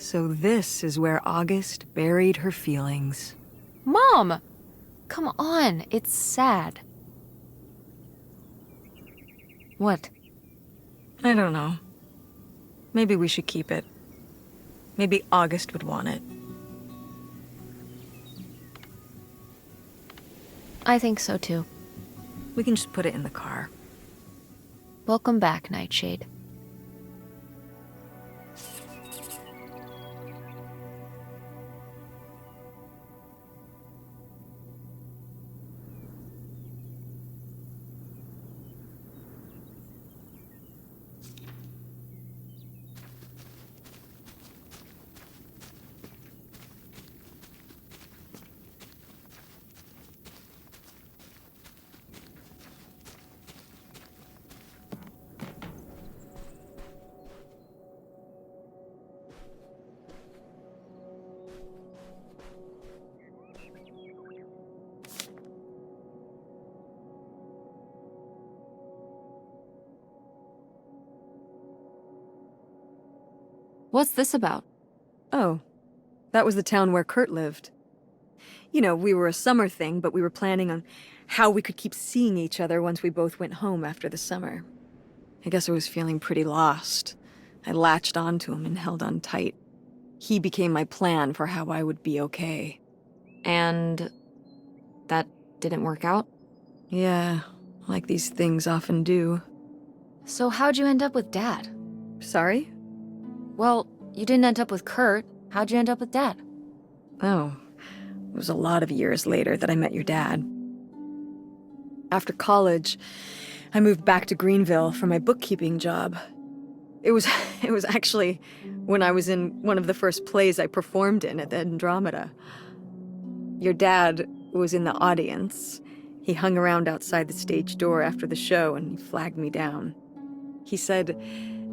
So this is where August buried her feelings. Mom! Come on, it's sad. What? I don't know. Maybe we should keep it. Maybe August would want it. I think so too. We can just put it in the car. Welcome back, Nightshade. What's this about? Oh, that was the town where Kurt lived. You know, we were a summer thing, but we were planning on how we could keep seeing each other once we both went home after the summer. I guess I was feeling pretty lost. I latched onto him and held on tight. He became my plan for how I would be okay. And that didn't work out? Yeah, like these things often do. So how'd you end up with Dad? Sorry? Well, you didn't end up with Kurt. How'd you end up with Dad? Oh, it was a lot of years later that I met your dad. After college, I moved back to Greenville for my bookkeeping job. It was actually when I was in one of the first plays I performed in at the Andromeda. Your dad was in the audience. He hung around outside the stage door after the show and he flagged me down. He said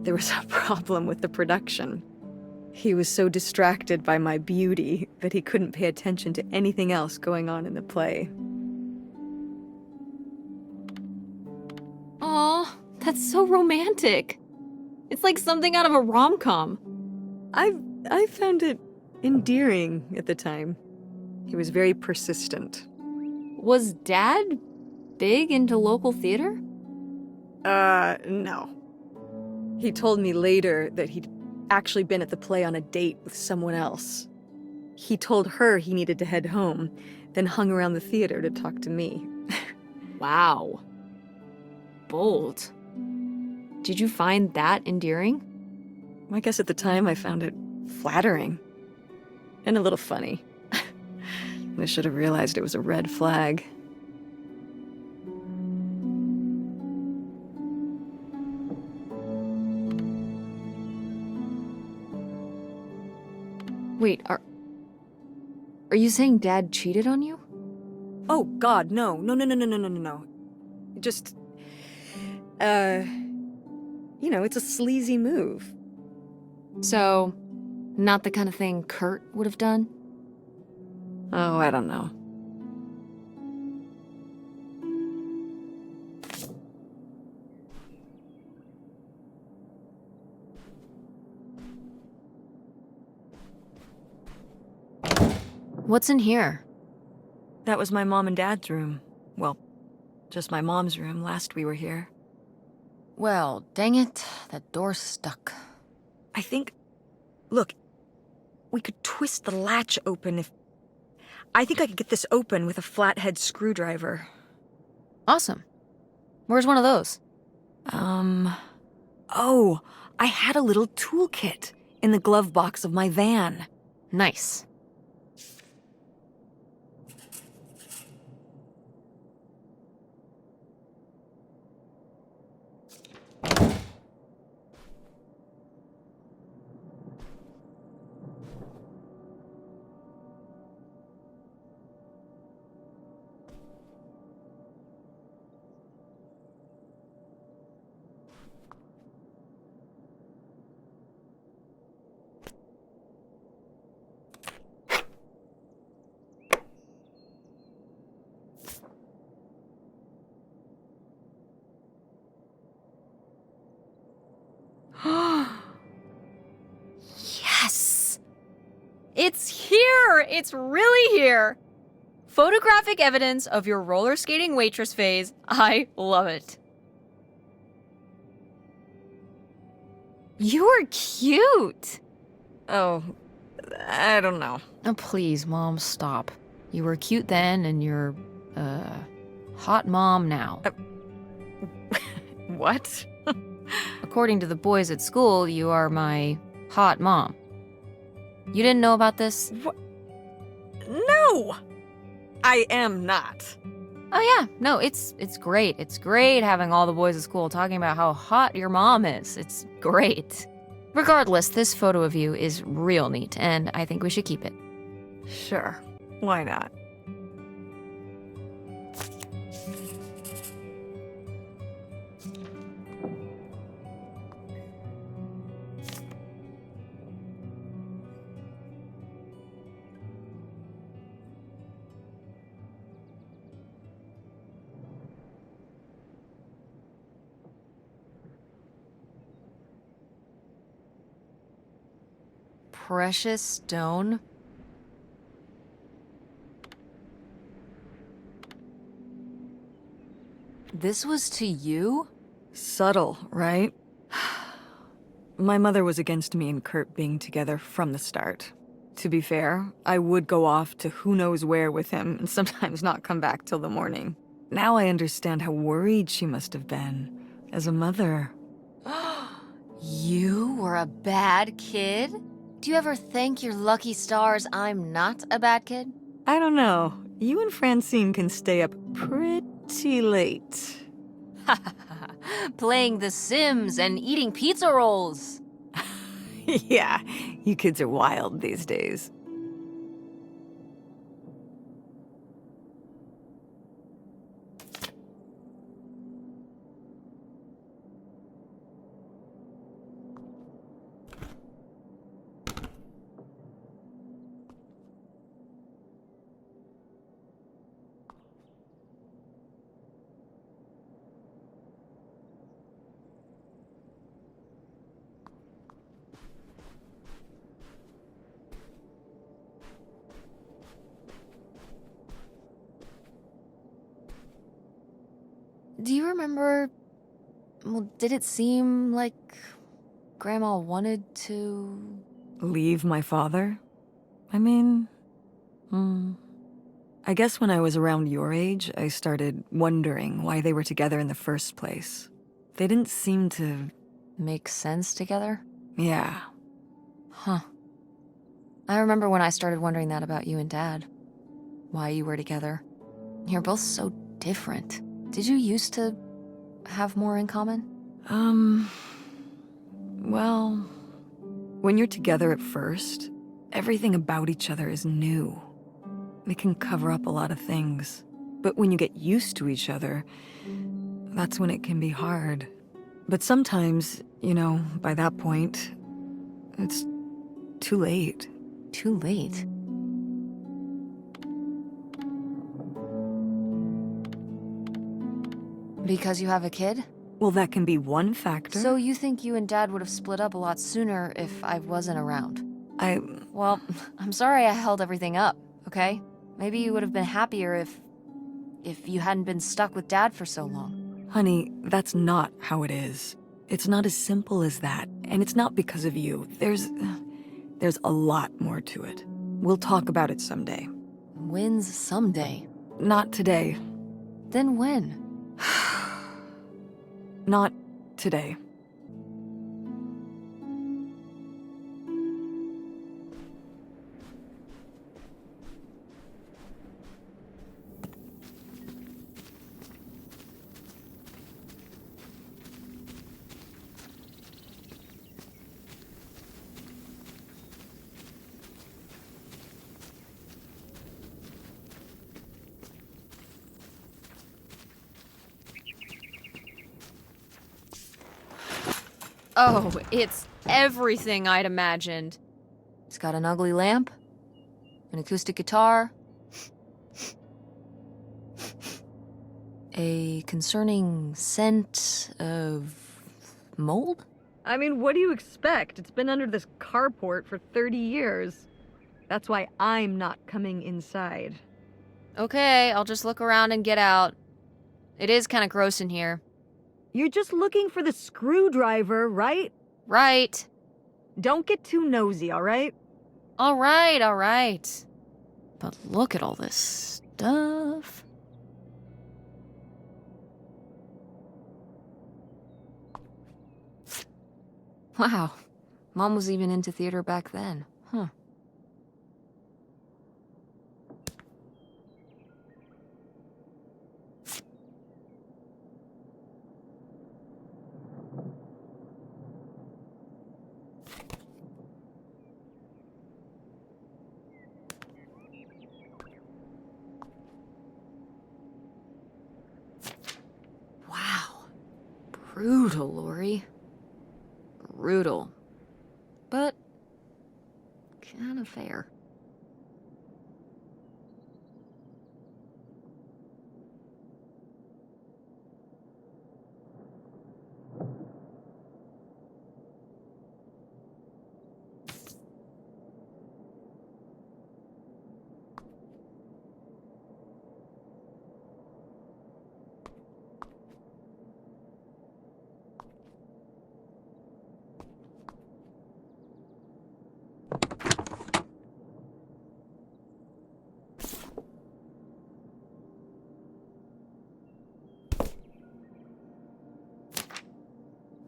there was a problem with the production. He was so distracted by my beauty that he couldn't pay attention to anything else going on in the play. Aw, that's so romantic. It's like something out of a rom-com. I found it endearing at the time. He was very persistent. Was Dad big into local theater? No. He told me later that he'd actually been at the play on a date with someone else. He told her he needed to head home, then hung around the theater to talk to me. Wow. Bold. Did you find that endearing? I guess at the time I found it flattering. And a little funny. I should have realized it was a red flag. Wait, are you saying Dad cheated on you? Oh, God, no. No. Just, you know, it's a sleazy move. So, not the kind of thing Kurt would have done? Oh, I don't know. What's in here? That was my mom and dad's room. Well, just my mom's room last we were here. Well, dang it, that door's stuck. I think... Look, we could twist the latch open if... I think I could get this open with a flathead screwdriver. Awesome. Where's one of those? Oh, I had a little toolkit in the glove box of my van. Nice. Yes! It's here! It's really here! Photographic evidence of your roller skating waitress phase. I love it. You're cute! Oh, I don't know. Oh, please, Mom, stop. You were cute then, and you're, hot mom now. What? According to the boys at school, you are my hot mom. You didn't know about this? What? No! I am not. Oh yeah, no, it's great. It's great having all the boys at school talking about how hot your mom is. It's great. Regardless, this photo of you is real neat, and I think we should keep it. Sure. Why not? precious stone? This was to you? Subtle, right? My mother was against me and Kurt being together from the start. To be fair, I would go off to who knows where with him and sometimes not come back till the morning. Now I understand how worried she must have been as a mother. You were a bad kid? Do you ever thank your lucky stars I'm not a bad kid? I don't know. You and Francine can stay up pretty late. Playing The Sims and eating pizza rolls. Yeah, you kids are wild these days. Do you remember... Well, did it seem like Grandma wanted to... Leave my father? I mean... I guess when I was around your age, I started wondering why they were together in the first place. They didn't seem to... make sense together? Yeah. Huh. I remember when I started wondering that about you and Dad. Why you were together. You're both so different. Did you used to have more in common? Well... When you're together at first, everything about each other is new. It can cover up a lot of things. But when you get used to each other, that's when it can be hard. But sometimes, you know, by that point, it's too late. Too late. Because you have a kid? Well, that can be one factor. So you think you and Dad would have split up a lot sooner if I wasn't around? Well, I'm sorry I held everything up, okay? Maybe you would have been happier if you hadn't been stuck with Dad for so long. Honey, that's not how it is. It's not as simple as that, and it's not because of you. There's a lot more to it. We'll talk about it someday. When's someday? Not today. Then when? Not today. Oh, it's everything I'd imagined. It's got an ugly lamp, an acoustic guitar, a concerning scent of mold? I mean, what do you expect? It's been under this carport for 30 years. That's why I'm not coming inside. Okay, I'll just look around and get out. It is kind of gross in here. You're just looking for the screwdriver, right? Right. Don't get too nosy, all right? All right. But look at all this stuff. Wow. Mom was even into theater back then. Huh. Wow. Brutal, Lori. Brutal. But kind of fair.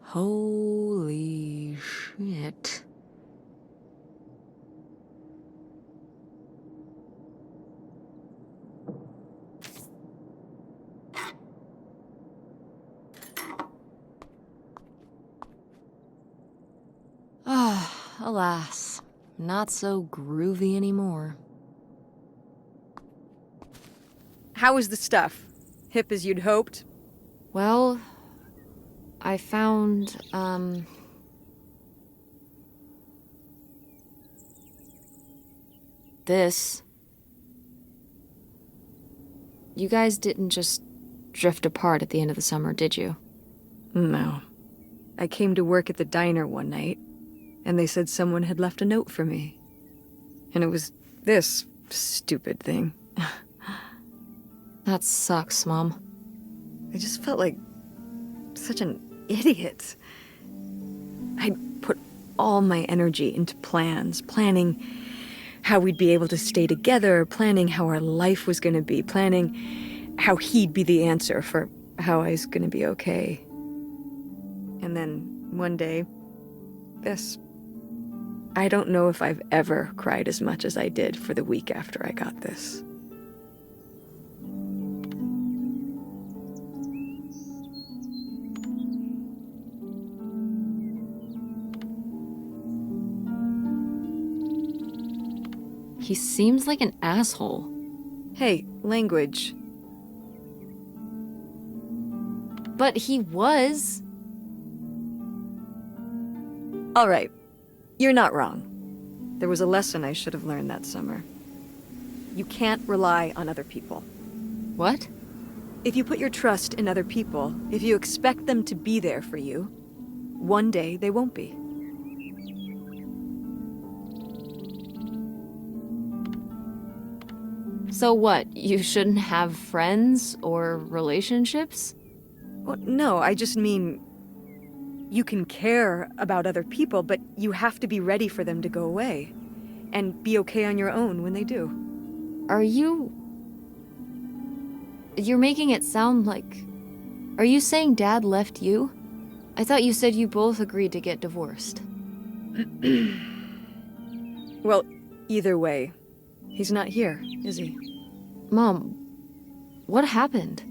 Holy shit. Ah, alas. Not so groovy anymore. How was the stuff? Hip as you'd hoped? Well, I found, this. You guys didn't just drift apart at the end of the summer, did you? No. I came to work at the diner one night, and they said someone had left a note for me. And it was this stupid thing. That sucks, Mom. I just felt like such an idiot. I'd put all my energy into plans, planning how we'd be able to stay together, planning how our life was going to be, planning how he'd be the answer for how I was going to be okay. And then one day, this. I don't know if I've ever cried as much as I did for the week after I got this. He seems like an asshole. Hey, language. But he was. All right, you're not wrong. There was a lesson I should have learned that summer. You can't rely on other people. What? If you put your trust in other people, if you expect them to be there for you, one day they won't be. So what, you shouldn't have friends or relationships? Well, no, I just mean you can care about other people, but you have to be ready for them to go away and be okay on your own when they do. Are you... You're making it sound like... Are you saying Dad left you? I thought you said you both agreed to get divorced. Well, either way, he's not here, is he? Mom, what happened?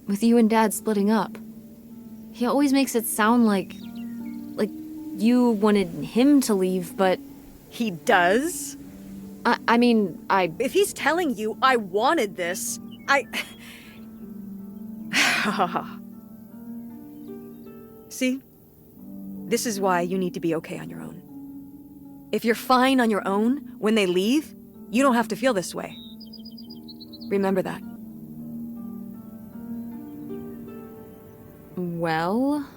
With you and Dad splitting up? He always makes it sound like you wanted him to leave, but... He does? I mean, If he's telling you I wanted this, See? This is why you need to be okay on your own. If you're fine on your own, when they leave, you don't have to feel this way. Remember that. Well...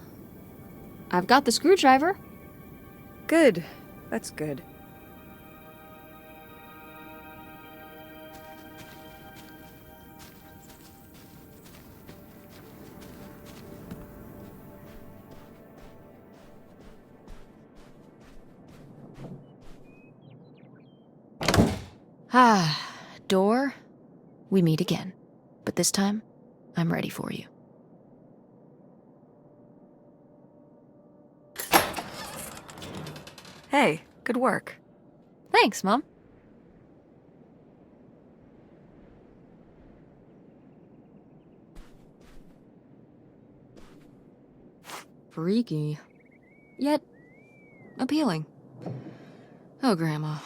I've got the screwdriver. Good. That's good. Ah, door, we meet again. But this time, I'm ready for you. Hey, good work. Thanks, Mom. Freaky. Yet appealing. Oh, Grandma.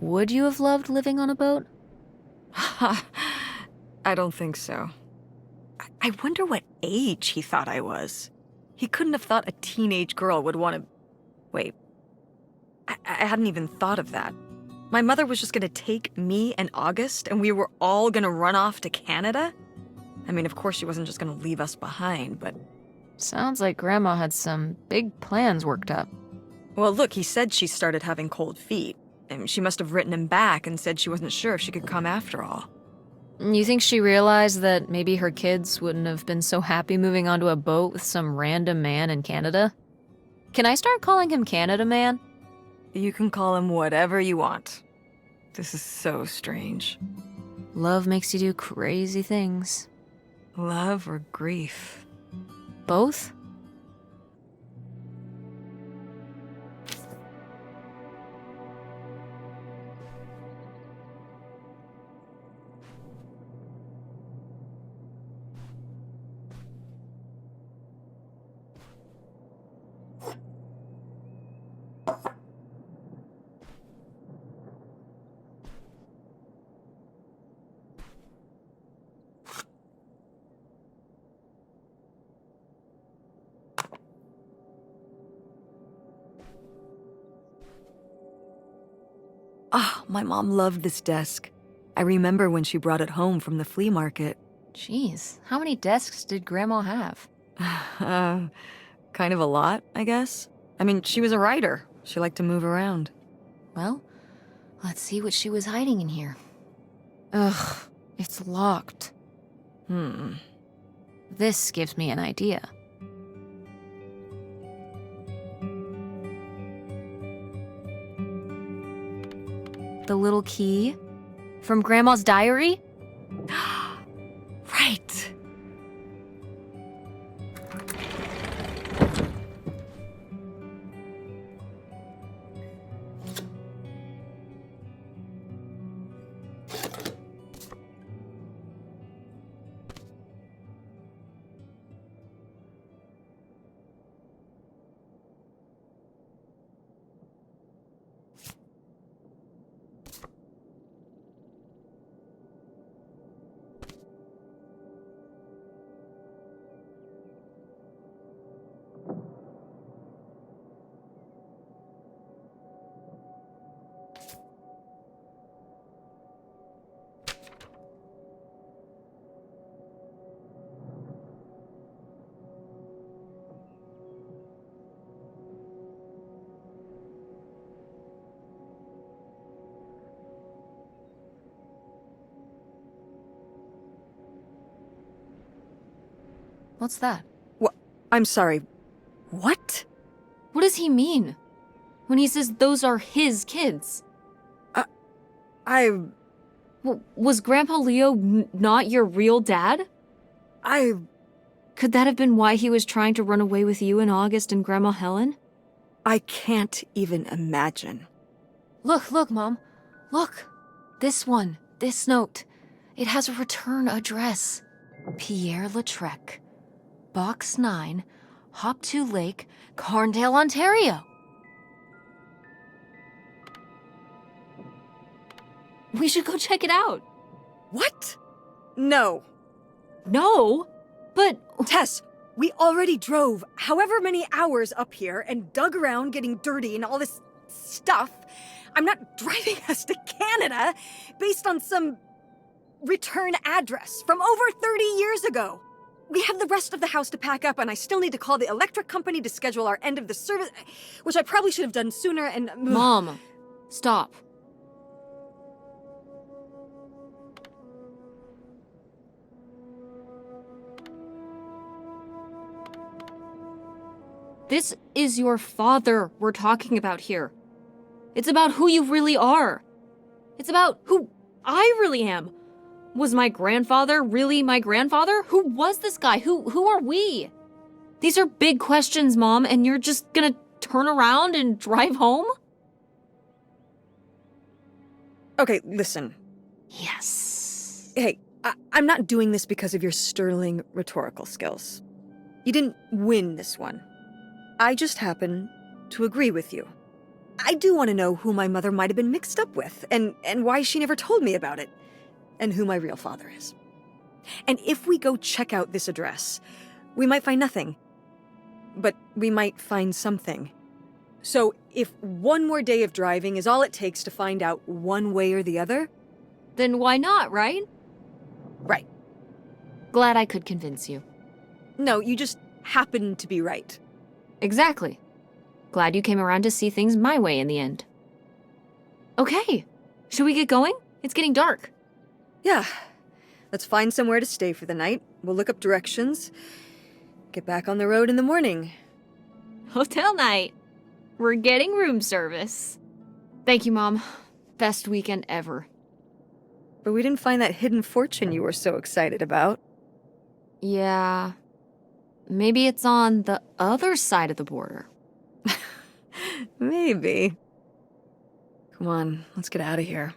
Would you have loved living on a boat? I don't think so. I wonder what age he thought I was. He couldn't have thought a teenage girl would want to... Wait, I hadn't even thought of that. My mother was just gonna take me and August, and we were all gonna run off to Canada? I mean, of course she wasn't just gonna leave us behind, but... Sounds like Grandma had some big plans worked up. Well, look, he said she started having cold feet. And she must have written him back and said she wasn't sure if she could come after all. You think she realized that maybe her kids wouldn't have been so happy moving onto a boat with some random man in Canada? Can I start calling him Canada Man? You can call him whatever you want. This is so strange. Love makes you do crazy things. Love or grief? Both? Ah, my mom loved this desk. I remember when she brought it home from the flea market. Jeez, how many desks did Grandma have? Kind of a lot, I guess. I mean, she was a writer. She liked to move around. Well, let's see what she was hiding in here. Ugh, it's locked. This gives me an idea. The little key? From Grandma's diary? Right. What's that? What? I'm sorry. What? What does he mean? When he says those are his kids? Was Grandpa Leo not your real dad? Could that have been why he was trying to run away with you and August and Grandma Helen? I can't even imagine. Look, Mom. Look. This one. This note. It has a return address. Pierre Lautrec. Box 9, Hop to Lake, Carndale, Ontario. We should go check it out. What? No. No? But... Tess, we already drove however many hours up here and dug around getting dirty and all this stuff. I'm not driving us to Canada based on some return address from over 30 years ago. We have the rest of the house to pack up, and I still need to call the electric company to schedule our end of the service, which I probably should have done sooner, and... Mom, stop. This is your father we're talking about here. It's about who you really are. It's about who I really am. Was my grandfather really my grandfather? Who was this guy? Who are we? These are big questions, Mom, and you're just gonna turn around and drive home? Okay, listen. Yes. Hey, I'm not doing this because of your sterling rhetorical skills. You didn't win this one. I just happen to agree with you. I do want to know who my mother might have been mixed up with, and why she never told me about it, and who my real father is. And if we go check out this address, we might find nothing. But we might find something. So, if one more day of driving is all it takes to find out one way or the other? Then why not, right? Right. Glad I could convince you. No, you just happen to be right. Exactly. Glad you came around to see things my way in the end. Okay, should we get going? It's getting dark. Yeah. Let's find somewhere to stay for the night. We'll look up directions. Get back on the road in the morning. Hotel night. We're getting room service. Thank you, Mom. Best weekend ever. But we didn't find that hidden fortune you were so excited about. Yeah. Maybe it's on the other side of the border. Maybe. Come on, let's get out of here.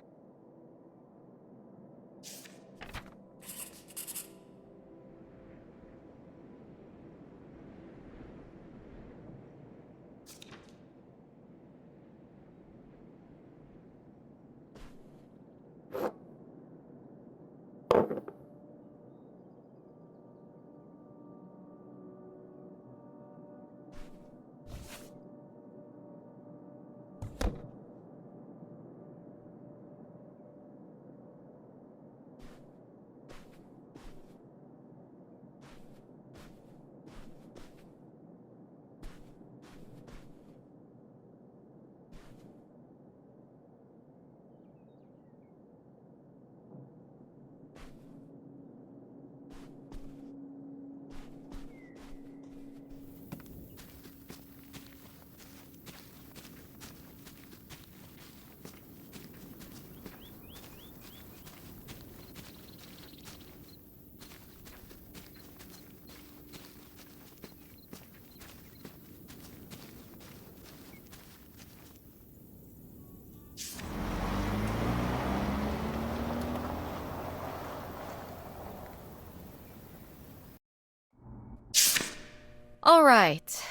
All right,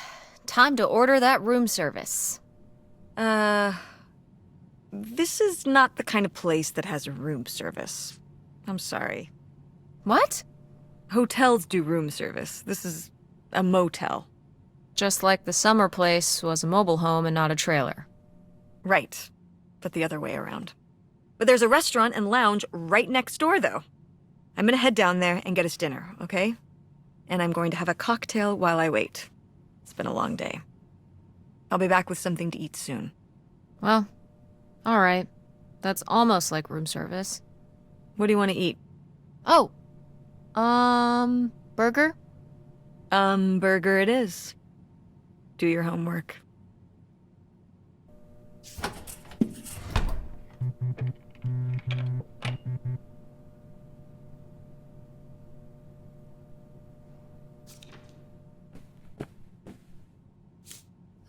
time to order that room service. This is not the kind of place that has room service. I'm sorry. What? Hotels do room service. This is a motel. Just like the summer place was a mobile home and not a trailer. Right, but the other way around. But there's a restaurant and lounge right next door, though. I'm gonna head down there and get us dinner, okay? And I'm going to have a cocktail while I wait. It's been a long day. I'll be back with something to eat soon. Well, alright. That's almost like room service. What do you want to eat? Oh, burger? Burger it is. Do your homework.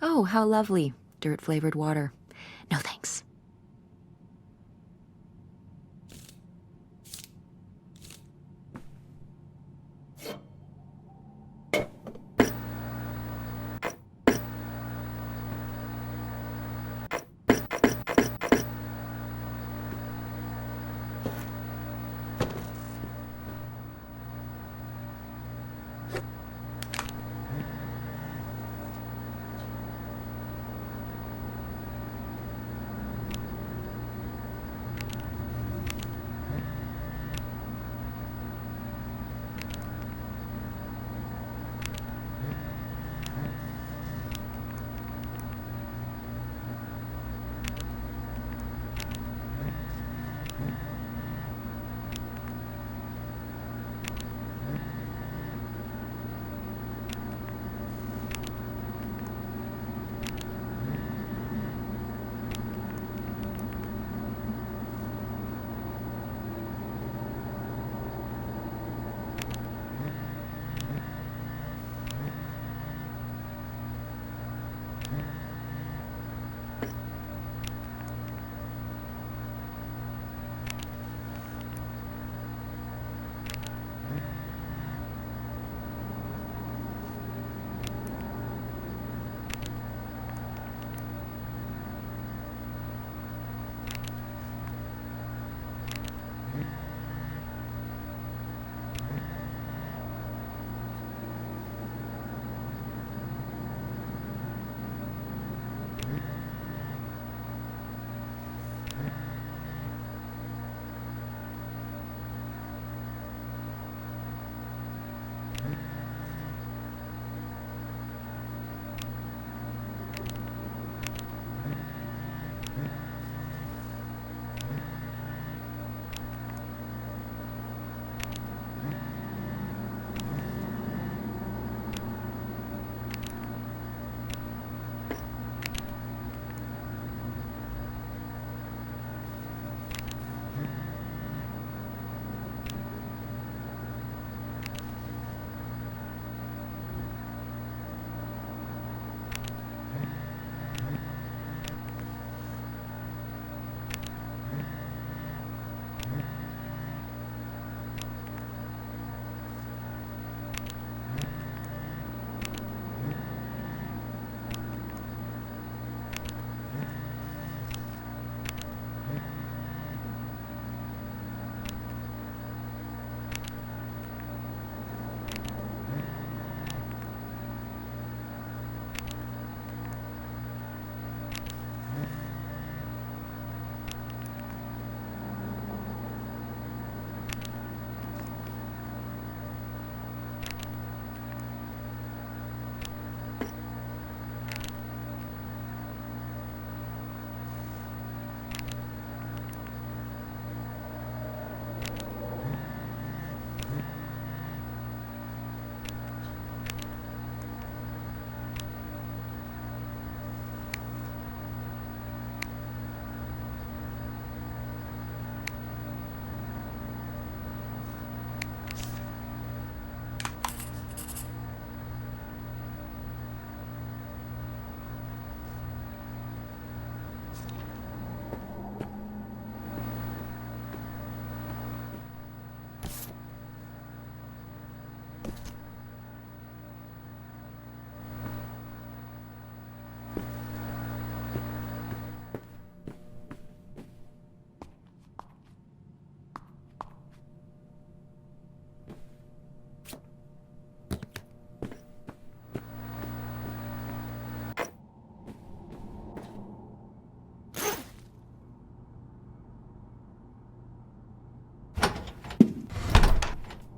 Oh, how lovely. Dirt-flavored water. No thanks.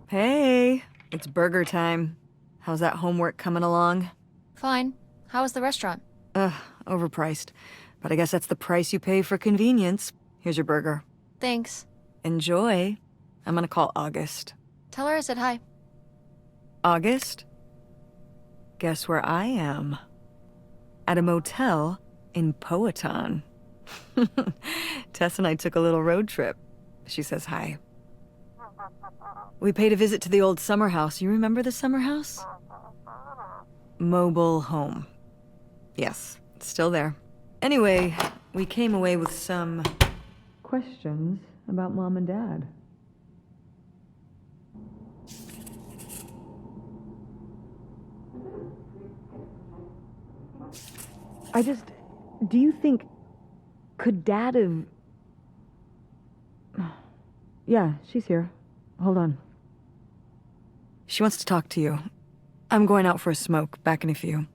Hey, it's burger time. How's that homework coming along? Fine. How was the restaurant? Ugh, overpriced. But I guess that's the price you pay for convenience. Here's your burger. Thanks. Enjoy. I'm gonna call August. Tell her I said hi. August? Guess where I am? At a motel in Powhatan. Tess and I took a little road trip. She says hi. We paid a visit to the old summer house. You remember the summer house? Mobile home. Yes, it's still there. Anyway, we came away with some questions about Mom and Dad. Do you think, could Dad have... Yeah, she's here. Hold on. She wants to talk to you. I'm going out for a smoke, back in a few.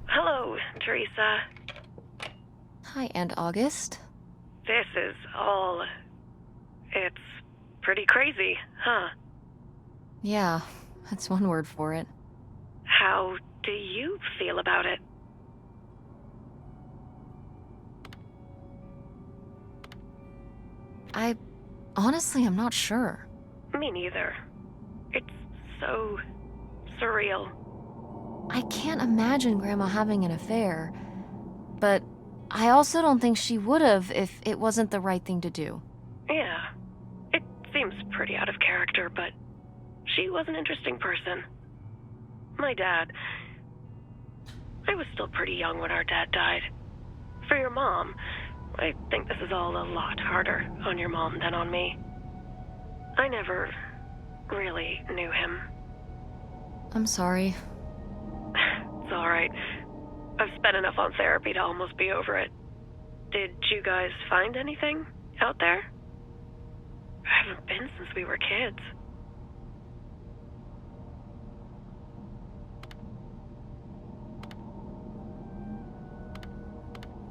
Hello, Teresa. Hi, Aunt August. This is all... It's pretty crazy, huh? Yeah, that's one word for it. How do you feel about it? Honestly, I'm not sure. Me neither. It's so surreal. I can't imagine Grandma having an affair, but I also don't think she would have if it wasn't the right thing to do. Yeah, it seems pretty out of character, but she was an interesting person. My dad... I was still pretty young when our dad died. For your mom, I think this is all a lot harder on your mom than on me. I never really knew him. I'm sorry. It's alright. I've spent enough on therapy to almost be over it. Did you guys find anything out there? I haven't been since we were kids.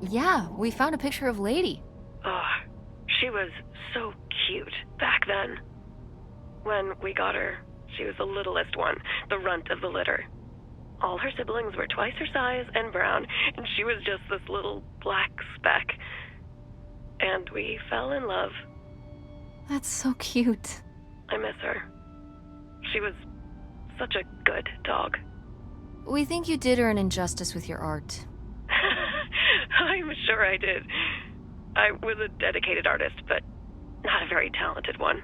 Yeah, we found a picture of Lady. Oh, she was so cute back then. When we got her, she was the littlest one, the runt of the litter. All her siblings were twice her size and brown, and she was just this little black speck. And we fell in love. That's so cute. I miss her. She was such a good dog. We think you did her an injustice with your art. I'm sure I did. I was a dedicated artist, but not a very talented one.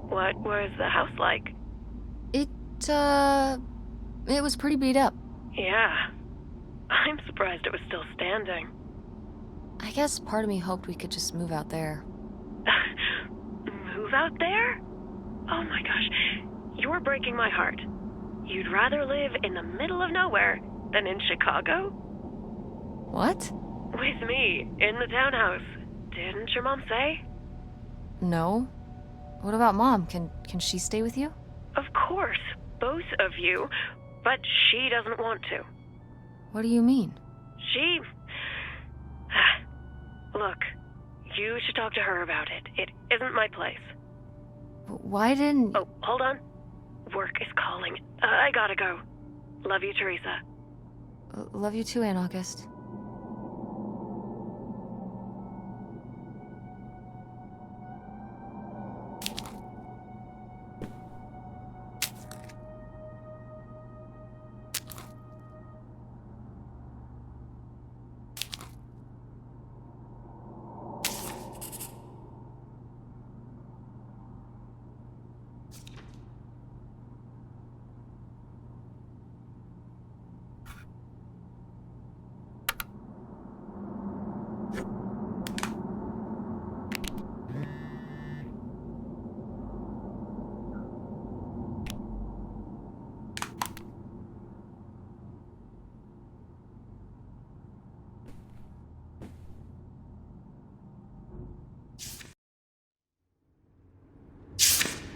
What was the house like? It was pretty beat up. Yeah. I'm surprised it was still standing. I guess part of me hoped we could just move out there. Move out there? Oh my gosh. You're breaking my heart. You'd rather live in the middle of nowhere than in Chicago? What? With me, in the townhouse. Didn't your mom say? No. What about Mom? Can she stay with you? Of course, both of you, but she doesn't want to. What do you mean? She... Look, you should talk to her about it. It isn't my place. Why didn't... Oh, hold on. Work is calling. I gotta go. Love you, Teresa. Love you too, Aunt August.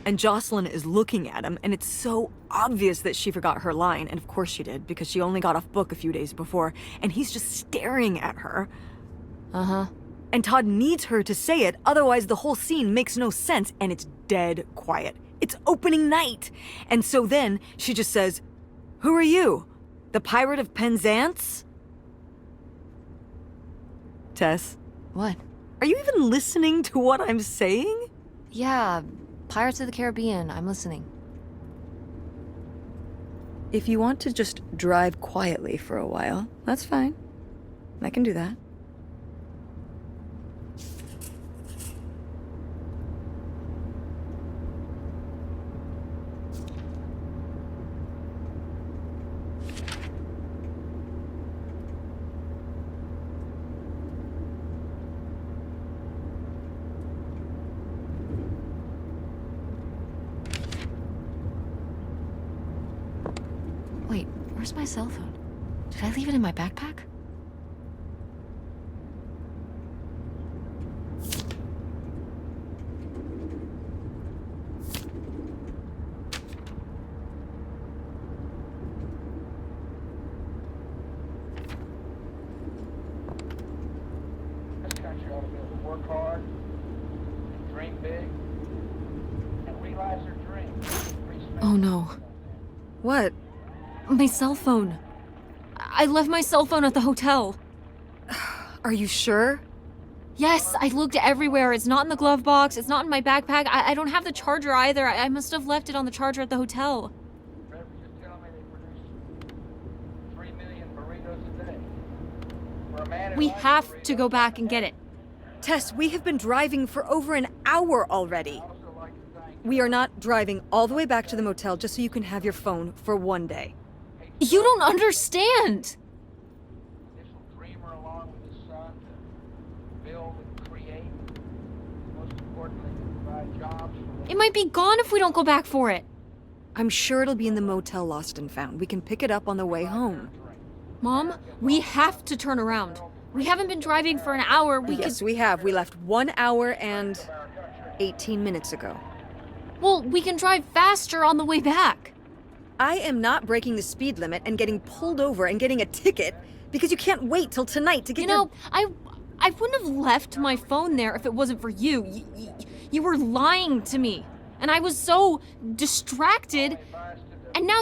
And Jocelyn is looking at him, and it's so obvious that she forgot her line, and of course she did, because she only got off book a few days before, and he's just staring at her. Uh-huh. And Todd needs her to say it, otherwise the whole scene makes no sense, and it's dead quiet. It's opening night. And so then she just says, "Who are you? The Pirate of Penzance?" Tess, What? are you even listening to what I'm saying? Yeah, Pirates of the Caribbean. I'm listening. If you want to just drive quietly for a while, that's fine. I can do that. Wait, where's my cell phone? Did I leave it in my backpack? This country ought to be able to work hard, dream big, and realize their dreams. Oh no. What? My cell phone. I left my cell phone at the hotel. Are you sure? Yes, I looked everywhere. It's not in the glove box. It's not in my backpack. I don't have the charger either. I must have left it on the charger at the hotel. Trevor just tell me they produce 3 million burritos a day. For a man who We likes have burritos, to go back and get it. Tess, we have been driving for over an hour already. I also like to thank We are not driving all the way back to the motel just so you can have your phone for one day. You don't understand. initial dreamer along with his son to build and create. Most importantly, to provide jobs for It might be gone if we don't go back for it. I'm sure it'll be in the motel Lost and Found. We can pick it up on the way home. Mom, we have to turn around. We haven't been driving for an hour. Yes, we have. We left 1 hour and 18 minutes ago. Well, we can drive faster on the way back. I am not breaking the speed limit and getting pulled over and getting a ticket because you can't wait till tonight to get You know, I wouldn't have left my phone there if it wasn't for you. You were lying to me, and I was so distracted. And now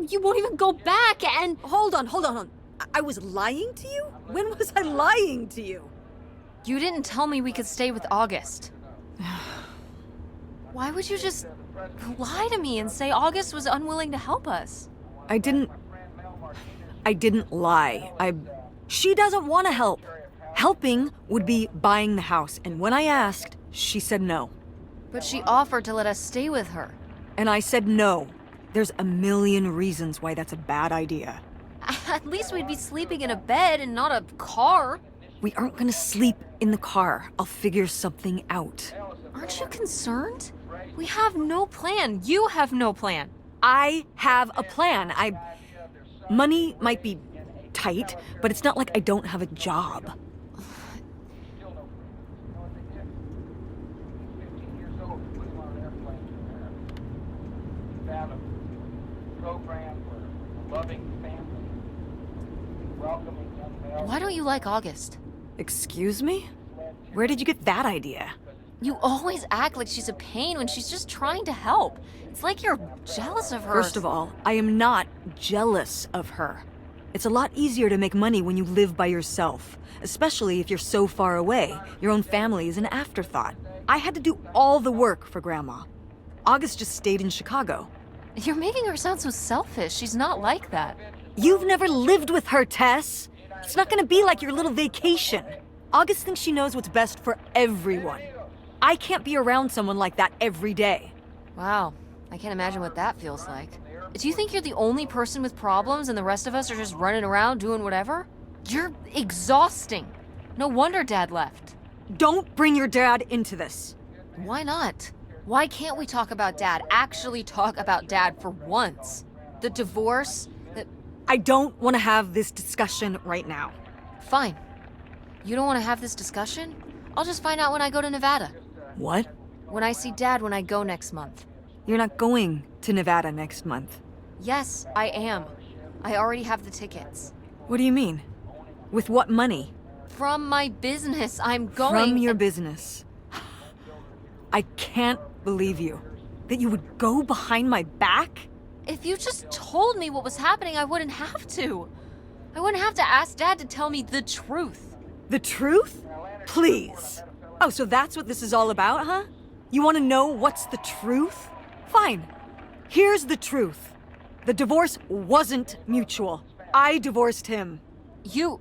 you won't even go back. And Hold on. I was lying to you? When was I lying to you? you didn't tell me we could stay with August. Why would you just lie to me and say August was unwilling to help us? I didn't lie. She doesn't want to help. Helping would be buying the house, and when I asked, she said no. But she offered to let us stay with her. And I said no. There's a million reasons why that's a bad idea. At least we'd be sleeping in a bed and not a car. We aren't gonna sleep in the car. I'll figure something out. Aren't you concerned? We have no plan. You have no plan. I have a plan. Money might be tight, but it's not like I don't have a job. still no freedom. You know what they did? 15 years old, he flew on an airplane to America. He found a program for a loving family, welcoming young males. Why don't you like August? Excuse me? Where did you get that idea? You always act like she's a pain when she's just trying to help. It's like you're jealous of her. First of all, I am not jealous of her. It's a lot easier to make money when you live by yourself, especially if you're so far away. Your own family is an afterthought. I had to do all the work for Grandma. August just stayed in Chicago. You're making her sound so selfish. She's not like that. You've never lived with her, Tess. It's not gonna be like your little vacation. August thinks she knows what's best for everyone. I can't be around someone like that every day. Wow, I can't imagine what that feels like. Do you think you're the only person with problems and the rest of us are just running around doing whatever? You're exhausting. No wonder Dad left. Don't bring your dad into this. Why not? Why can't we talk about Dad? Actually talk about Dad for once? The divorce, I don't want to have this discussion right now. Fine. You don't want to have this discussion? I'll just find out when I go to Nevada. What? When I see Dad when I go next month. You're not going to Nevada next month. Yes, I am. I already have the tickets. What do you mean? With what money? from my business. I'm going. From your business. I can't believe you. That you would go behind my back? If you just told me what was happening, I wouldn't have to. I wouldn't have to ask Dad to tell me the truth. The truth? Please. Oh, so that's what this is all about, huh? You want to know what's the truth? Fine. Here's the truth. The divorce wasn't mutual. I divorced him. You...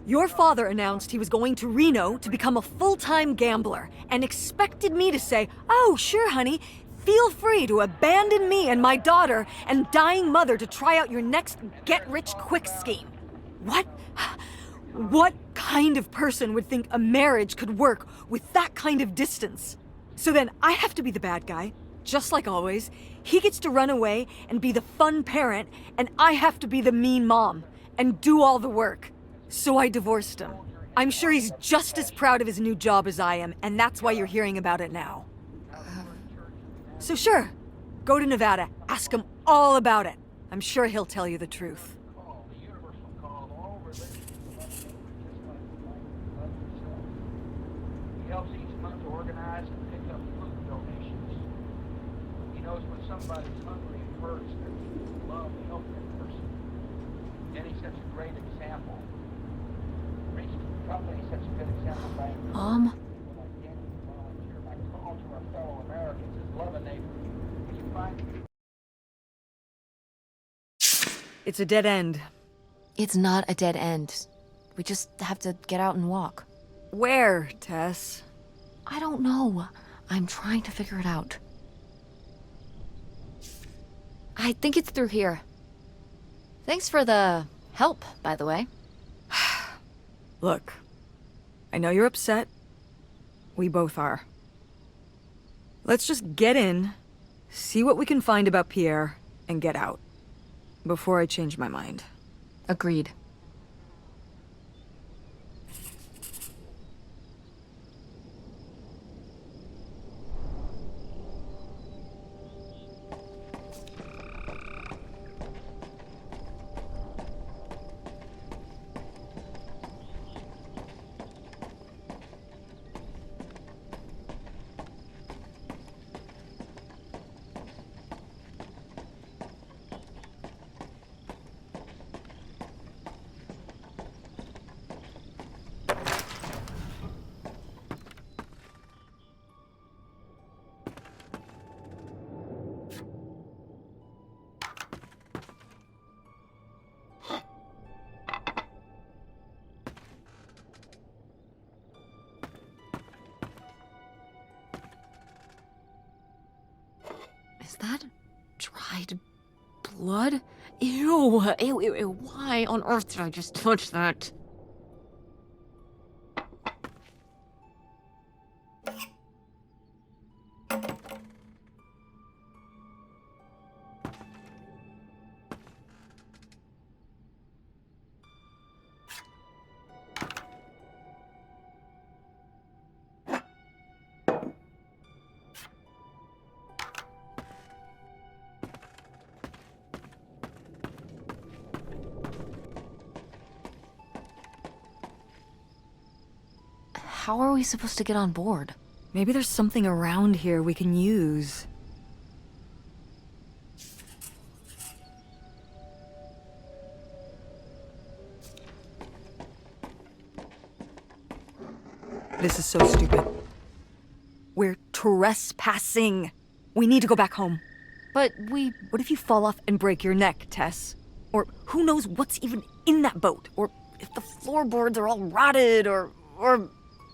Your father announced he was going to Reno to become a full-time gambler and expected me to say, "Oh, sure, honey, feel free to abandon me and my daughter and dying mother to try out your next get-rich-quick scheme." What? What kind of person would think a marriage could work with that kind of distance? So then I have to be the bad guy, just like always. He gets to run away and be the fun parent, and I have to be the mean mom and do all the work. So I divorced him. I'm sure he's just as proud of his new job as I am, and that's why you're hearing about it now. So sure, go to Nevada, ask him all about it. I'm sure he'll tell you the truth. He helps each month to organize and pick up food donations. He knows when somebody's hungry and hurts, that people love to help that person. And he's such a great example. Reached the company such a good example by Mom? volunteer by call to our fellow Americans as love a neighbor. Will you find It's a dead end. It's not a dead end. We just have to get out and walk. Where, Tess? I don't know. I'm trying to figure it out. I think it's through here. Thanks for the help, by the way. Look, I know you're upset. We both are. Let's just get in, see what we can find about Pierre, and get out. Before I change my mind. Agreed. Is that dried blood? Ew, ew, ew, ew. Why on earth did I just touch that? How are we supposed to get on board? Maybe there's something around here we can use. This is so stupid. We're trespassing. We need to go back home. But What if you fall off and break your neck, Tess? Or who knows what's even in that boat? Or if the floorboards are all rotted, or...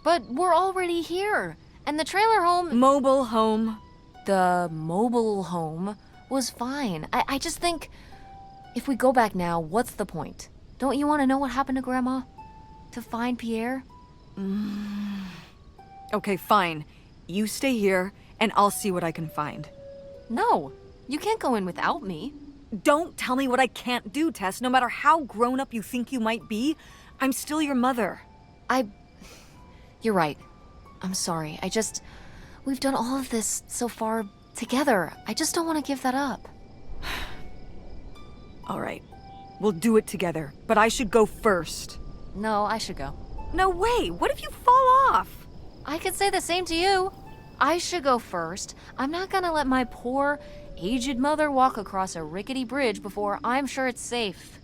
But we're already here. And the trailer home... Mobile home. The mobile home was fine. I just think... If we go back now, what's the point? Don't you want to know what happened to Grandma? To find Pierre? Okay, fine. You stay here, and I'll see what I can find. No. You can't go in without me. Don't tell me what I can't do, Tess. No matter how grown up you think you might be, I'm still your mother. You're right. I'm sorry. We've done all of this so far together. I just don't want to give that up. All right. We'll do it together, but I should go first. No, I should go. No way! What if you fall off? I could say the same to you. I should go first. I'm not gonna let my poor, aged mother walk across a rickety bridge before I'm sure it's safe.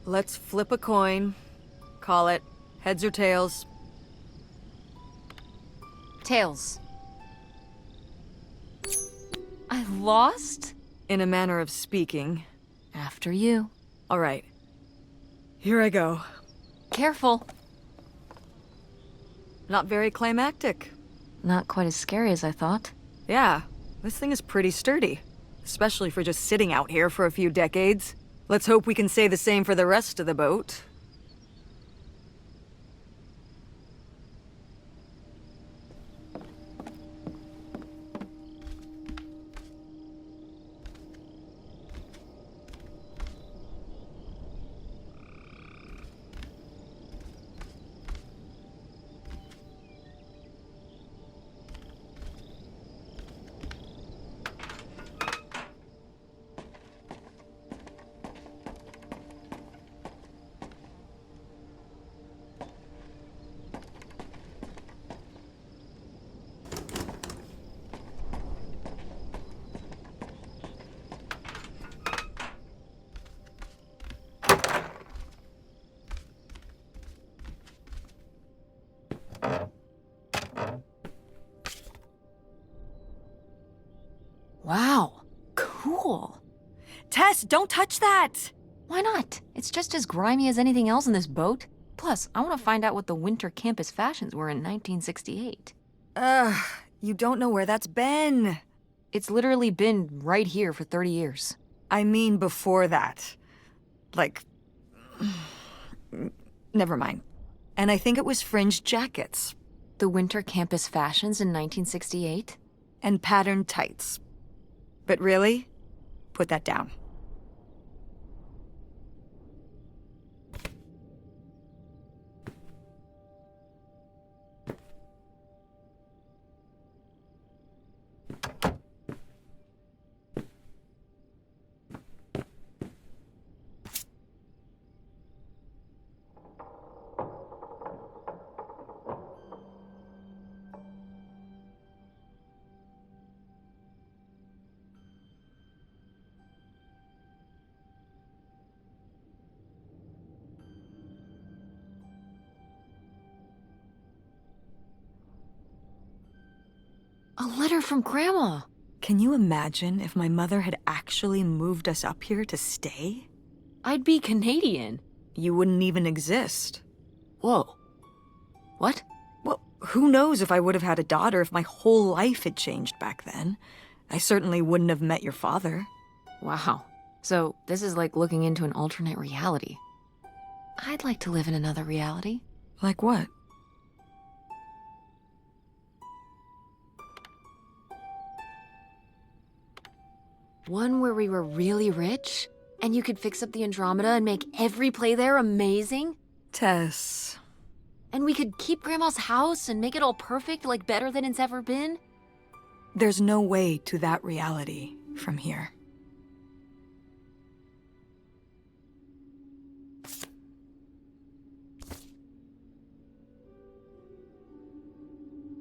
Let's flip a coin. Call it heads or tails. Tails. I lost? In a manner of speaking. After you. All right. Here I go. Careful. Not very climactic. Not quite as scary as I thought. Yeah, this thing is pretty sturdy. Especially for just sitting out here for a few decades. Let's hope we can say the same for the rest of the boat. Wow. Cool. Tess, don't touch that! Why not? It's just as grimy as anything else in this boat. Plus, I want to find out what the winter campus fashions were in 1968. You don't know where that's been. It's literally been right here for 30 years. I mean before that. Like... Never mind. And I think it was fringed jackets. The winter campus fashions in 1968? And patterned tights. But really? Put that down. A letter from Grandma. Can you imagine if my mother had actually moved us up here to stay? I'd be Canadian. You wouldn't even exist. Whoa. What? Well, who knows if I would have had a daughter if my whole life had changed back then. I certainly wouldn't have met your father. Wow. So, this is like looking into an alternate reality. I'd like to live in another reality. Like what? One where we were really rich, and you could fix up the Andromeda and make every play there amazing? Tess. And we could keep Grandma's house and make it all perfect, like better than it's ever been? There's no way to that reality from here.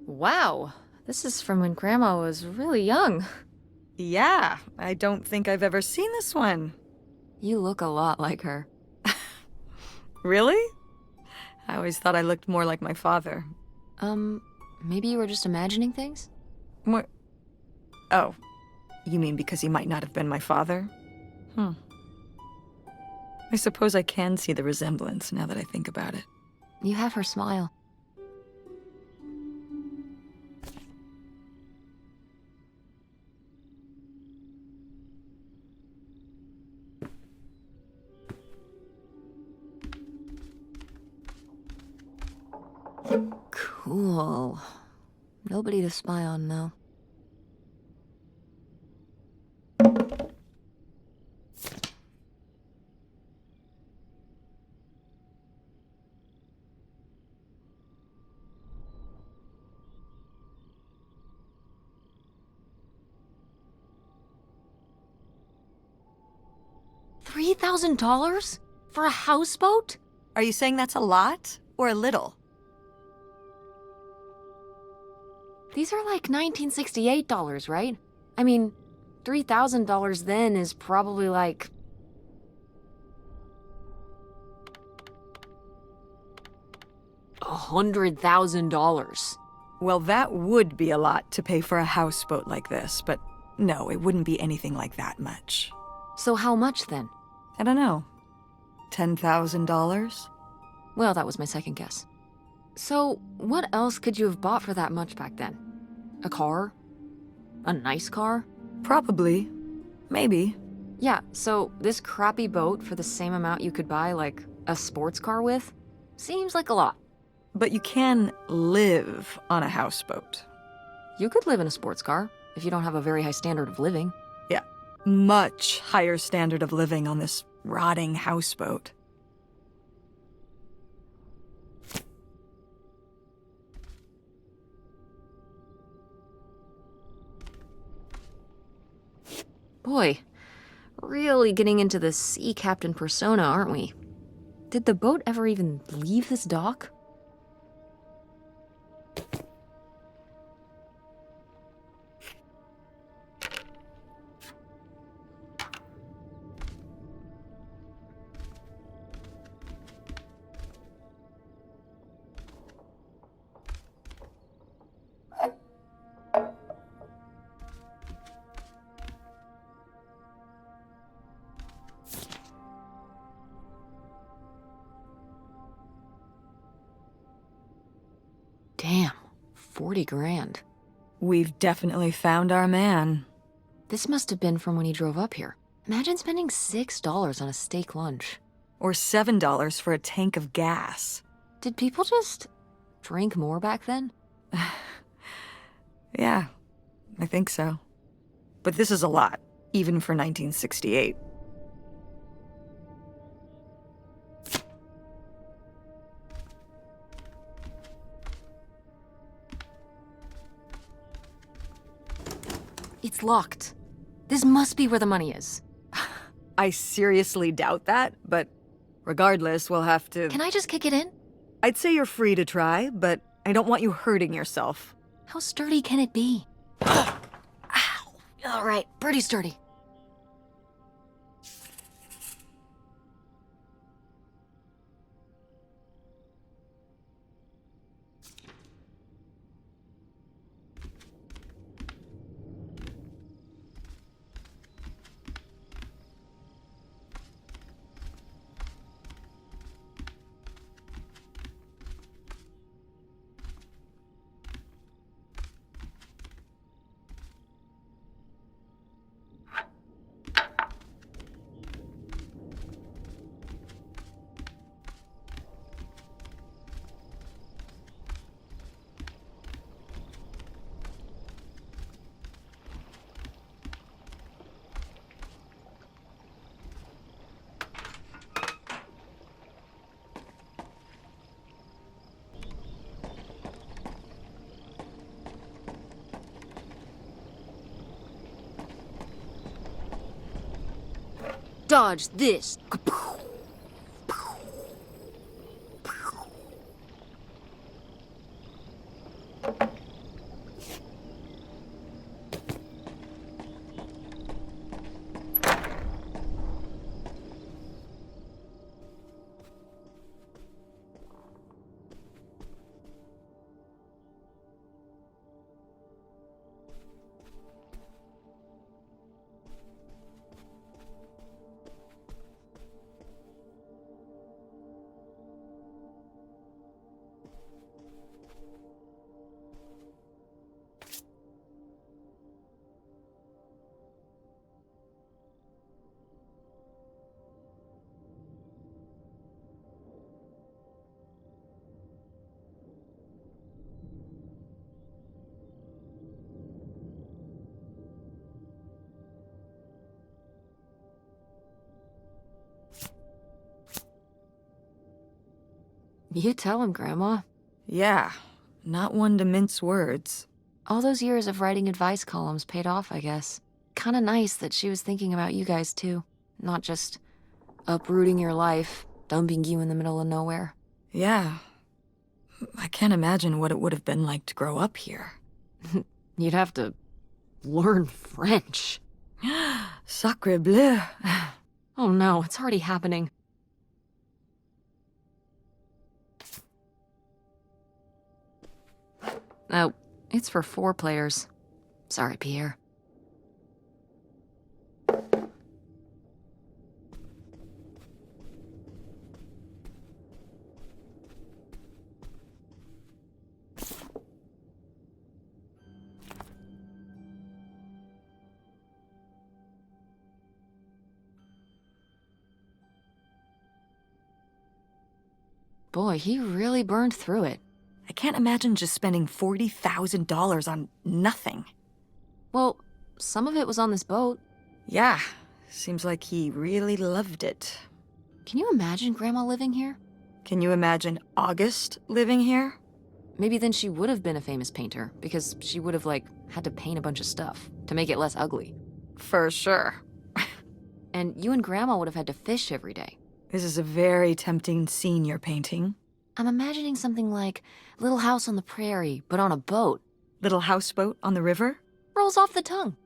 Wow, this is from when Grandma was really young. Yeah, I don't think I've ever seen this one. You look a lot like her. Really? I always thought I looked more like my father. Maybe you were just imagining things? What? Oh, you mean because he might not have been my father? I suppose I can see the resemblance now that I think about it. You have her smile. Cool. Nobody to spy on, though. $3,000? For a houseboat? Are you saying that's a lot or a little? These are like $1968, right? I mean, $3,000 then is probably like... $100,000. Well, that would be a lot to pay for a houseboat like this, but no, it wouldn't be anything like that much. So how much then? I don't know. $10,000? Well, that was my second guess. So, what else could you have bought for that much back then? A car? A nice car? Probably. Maybe. Yeah, so this crappy boat for the same amount you could buy, like, a sports car with? Seems like a lot. But you can live on a houseboat. You could live in a sports car if you don't have a very high standard of living. Yeah, much higher standard of living on this rotting houseboat. Boy, really getting into the sea captain persona, aren't we? Did the boat ever even leave this dock? Damn, 40 grand. We've definitely found our man. This must have been from when he drove up here. Imagine spending $6 on a steak lunch. Or $7 for a tank of gas. Did people just drink more back then? Yeah, I think so. But this is a lot, even for 1968. It's locked. This must be where the money is. I seriously doubt that, but regardless, we'll have to... Can I just kick it in? I'd say you're free to try, but I don't want you hurting yourself. How sturdy can it be? Ow! All right, pretty sturdy. Dodge this. You tell him, Grandma. Yeah, not one to mince words. All those years of writing advice columns paid off, I guess. Kinda nice that she was thinking about you guys, too. Not just uprooting your life, dumping you in the middle of nowhere. Yeah. I can't imagine what it would have been like to grow up here. You'd have to learn French. Sacre bleu. Oh no, it's already happening. Oh, it's for 4 players. Sorry, Pierre. Boy, he really burned through it. I can't imagine just spending $40,000 on nothing. Well, some of it was on this boat. Yeah, seems like he really loved it. Can you imagine Grandma living here? Can you imagine August living here? Maybe then she would have been a famous painter, because she would have, had to paint a bunch of stuff to make it less ugly. For sure. And you and Grandma would have had to fish every day. This is a very tempting scene you're painting. I'm imagining something like Little House on the Prairie, but on a boat. Little houseboat on the river? Rolls off the tongue.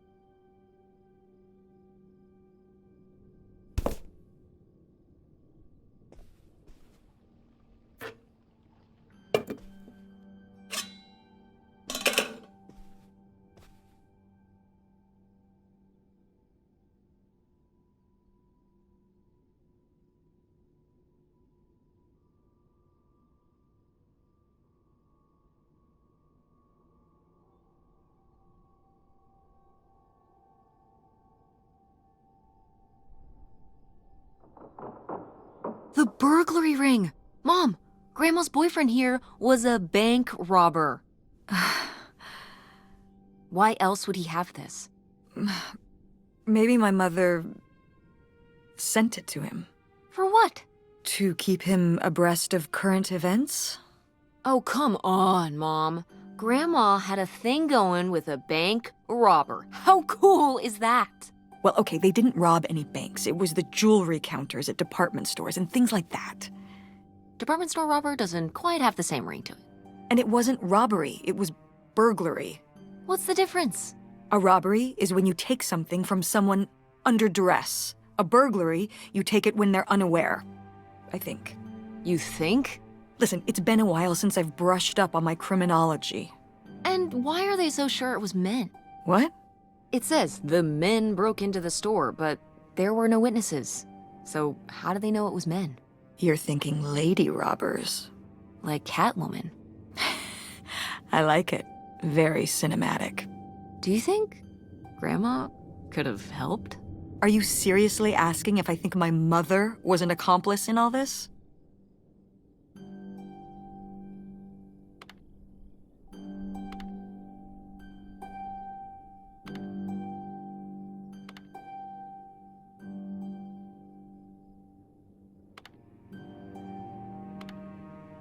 The burglary ring! Mom, Grandma's boyfriend here was a bank robber. Why else would he have this? Maybe my mother sent it to him. For what? To keep him abreast of current events? Oh, come on, Mom. Grandma had a thing going with a bank robber. How cool is that? Well, okay, they didn't rob any banks. It was the jewelry counters at department stores and things like that. Department store robber doesn't quite have the same ring to it. And it wasn't robbery, it was burglary. What's the difference? A robbery is when you take something from someone under duress. A burglary, you take it when they're unaware, I think. You think? Listen, it's been a while since I've brushed up on my criminology. And why are they so sure it was men? What? It says the men broke into the store, but there were no witnesses. So how do they know it was men? You're thinking lady robbers. Like Catwoman. I like it. Very cinematic. Do you think Grandma could have helped? Are you seriously asking if I think my mother was an accomplice in all this?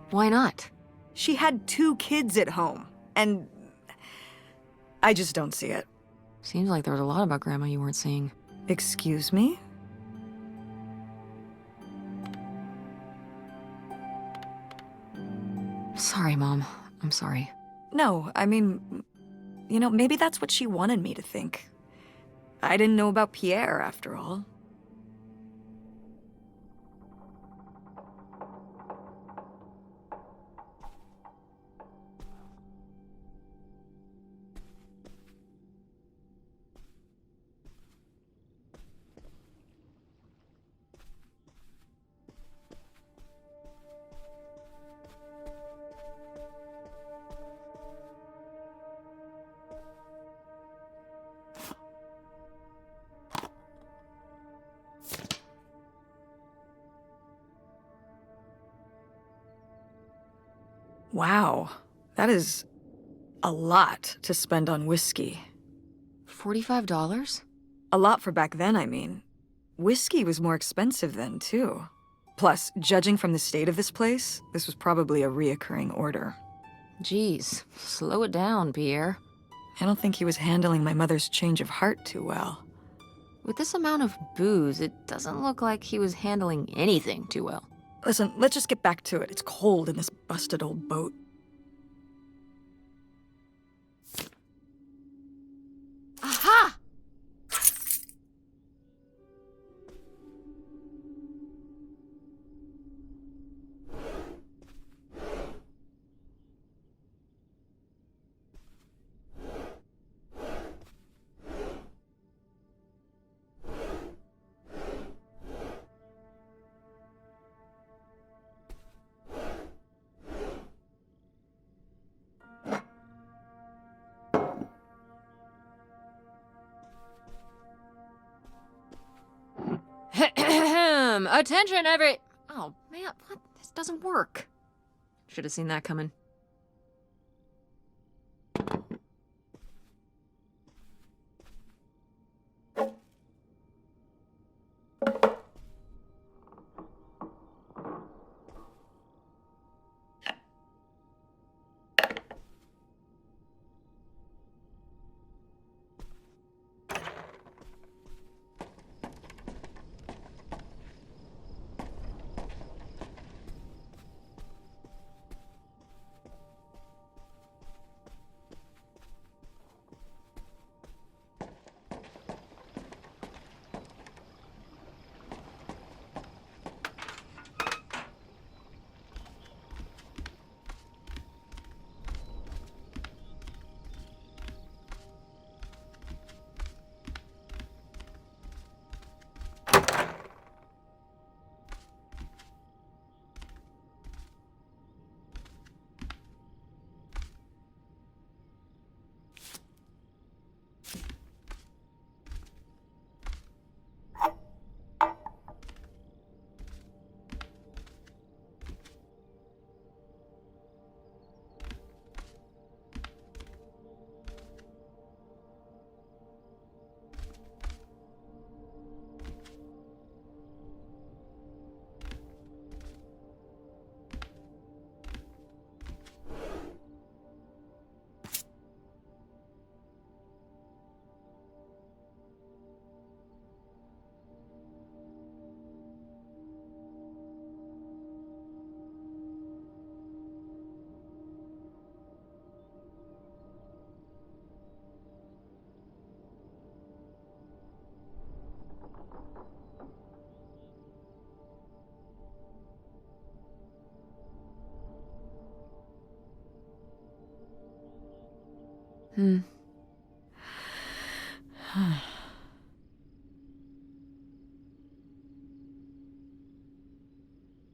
Why not? She had 2 kids at home, and I just don't see it. Seems like there was a lot about Grandma you weren't seeing. Excuse me? Sorry, Mom. I'm sorry. No, I mean, maybe that's what she wanted me to think. I didn't know about Pierre, after all. Wow, that is a lot to spend on whiskey. $45? A lot for back then, I mean. Whiskey was more expensive then, too. Plus, judging from the state of this place, this was probably a reoccurring order. Jeez, slow it down, Pierre. I don't think he was handling my mother's change of heart too well. With this amount of booze, it doesn't look like he was handling anything too well. Listen, let's just get back to it. It's cold in this busted old boat. Aha! Attention, every... Oh, man, what? This doesn't work. Should have seen that coming.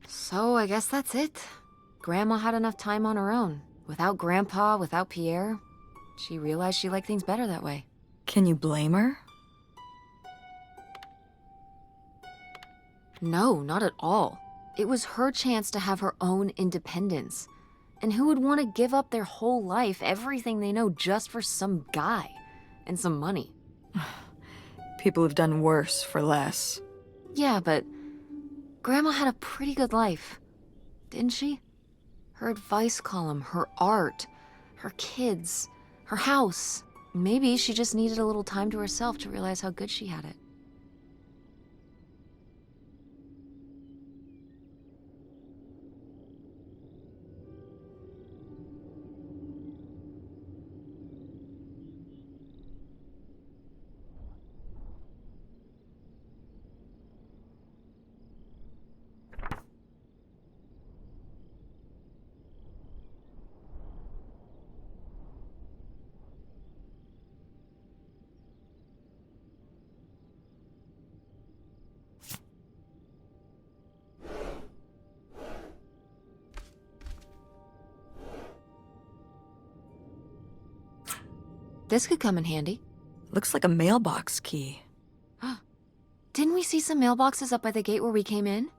So, I guess that's it. Grandma had enough time on her own. Without Grandpa, without Pierre. She realized she liked things better that way. Can you blame her? No, not at all. It was her chance to have her own independence. And who would want to give up their whole life, everything they know, just for some guy and some money? People have done worse for less. Yeah, but Grandma had a pretty good life, didn't she? Her advice column, her art, her kids, her house. Maybe she just needed a little time to herself to realize how good she had it. This could come in handy. Looks like a mailbox key. Didn't we see some mailboxes up by the gate where we came in?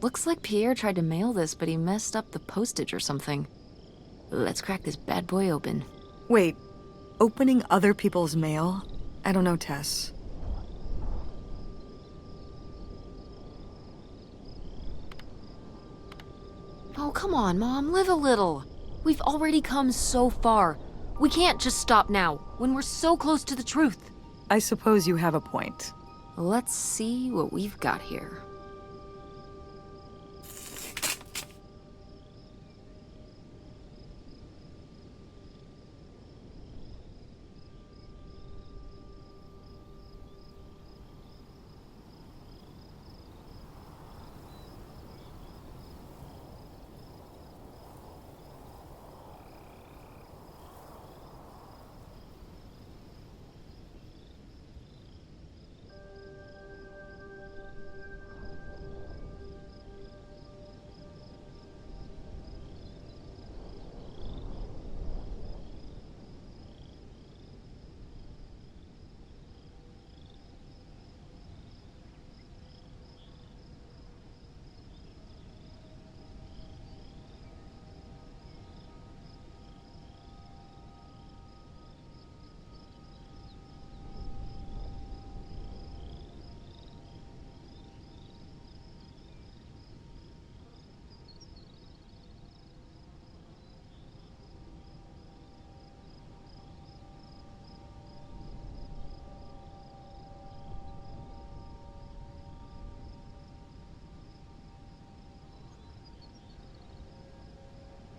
Looks like Pierre tried to mail this, but he messed up the postage or something. Let's crack this bad boy open. Wait, opening other people's mail? I don't know, Tess. Oh, come on, Mom, live a little. We've already come so far. We can't just stop now, when we're so close to the truth. I suppose you have a point. Let's see what we've got here.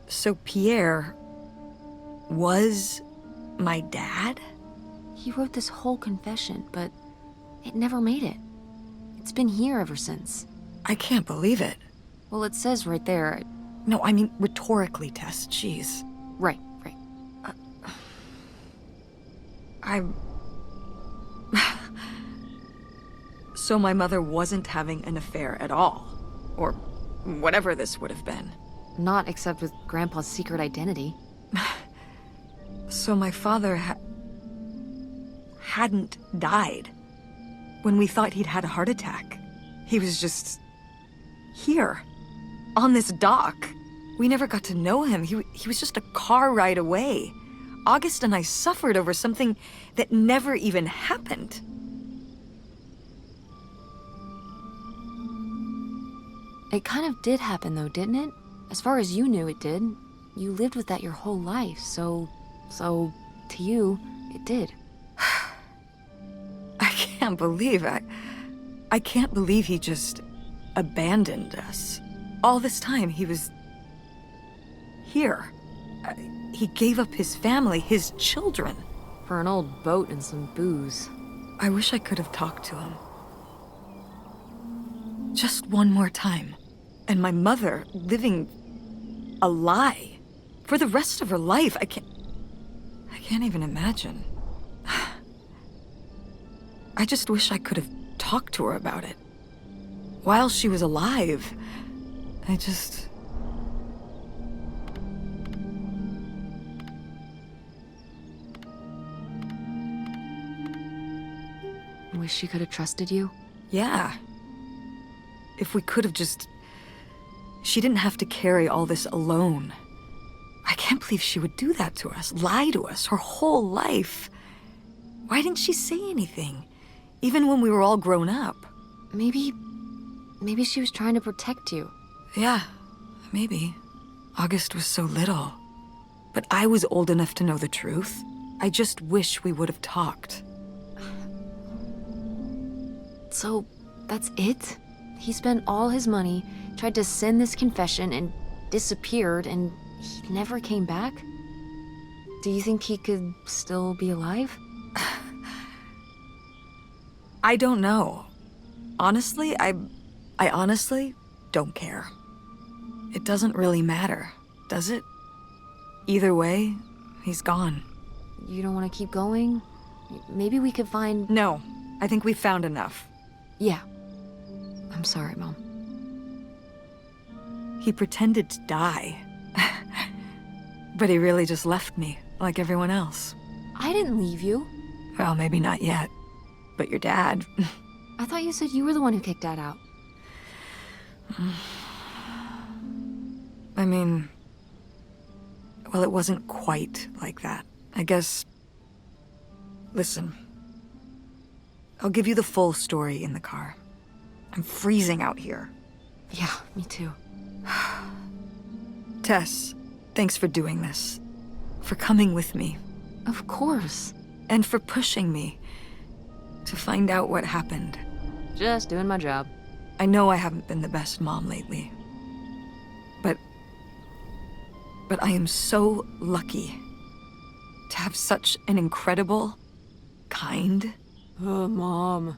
So Pierre was my dad? He wrote this whole confession, but it never made it. It's been here ever since. I can't believe it. Well, it says right there. No, I mean rhetorically, Tess. Jeez. Right. So my mother wasn't having an affair at all. Or whatever this would have been. Not except with Grandpa's secret identity. So my father hadn't died. When we thought he'd had a heart attack. He was just here. On this dock. We never got to know him. He was just a car ride away. August and I suffered over something that never even happened. It kind of did happen though, didn't it? As far as you knew, it did. You lived with that your whole life, so to you, it did. I can't believe I can't believe he just abandoned us. All this time, he was here. He gave up his family, his children. For an old boat and some booze. I wish I could have talked to him. Just one more time. And my mother living a lie for the rest of her life. I can't even imagine. I just wish I could have talked to her about it. While she was alive, I wish she could have trusted you. Yeah. If we could have just... She didn't have to carry all this alone. I can't believe she would do that to us, lie to us, her whole life. Why didn't she say anything? Even when we were all grown up. Maybe she was trying to protect you. Yeah, maybe. August was so little. But I was old enough to know the truth. I just wish we would have talked. So, that's it? He spent all his money, tried to send this confession, and disappeared, and he never came back? Do you think he could still be alive? I don't know. Honestly, I honestly don't care. It doesn't really matter, does it? Either way, he's gone. You don't want to keep going? Maybe we could find... No, I think we've found enough. Yeah. I'm sorry, Mom. He pretended to die. But he really just left me, like everyone else. I didn't leave you. Well, maybe not yet. But your dad... I thought you said you were the one who kicked Dad out. I mean, well, it wasn't quite like that. I guess... Listen. I'll give you the full story in the car. I'm freezing out here. Yeah, me too. Tess, thanks for doing this. For coming with me. Of course. And for pushing me to find out what happened. Just doing my job. I know I haven't been the best mom lately. But I am so lucky to have such an incredible, kind, Oh, Mom.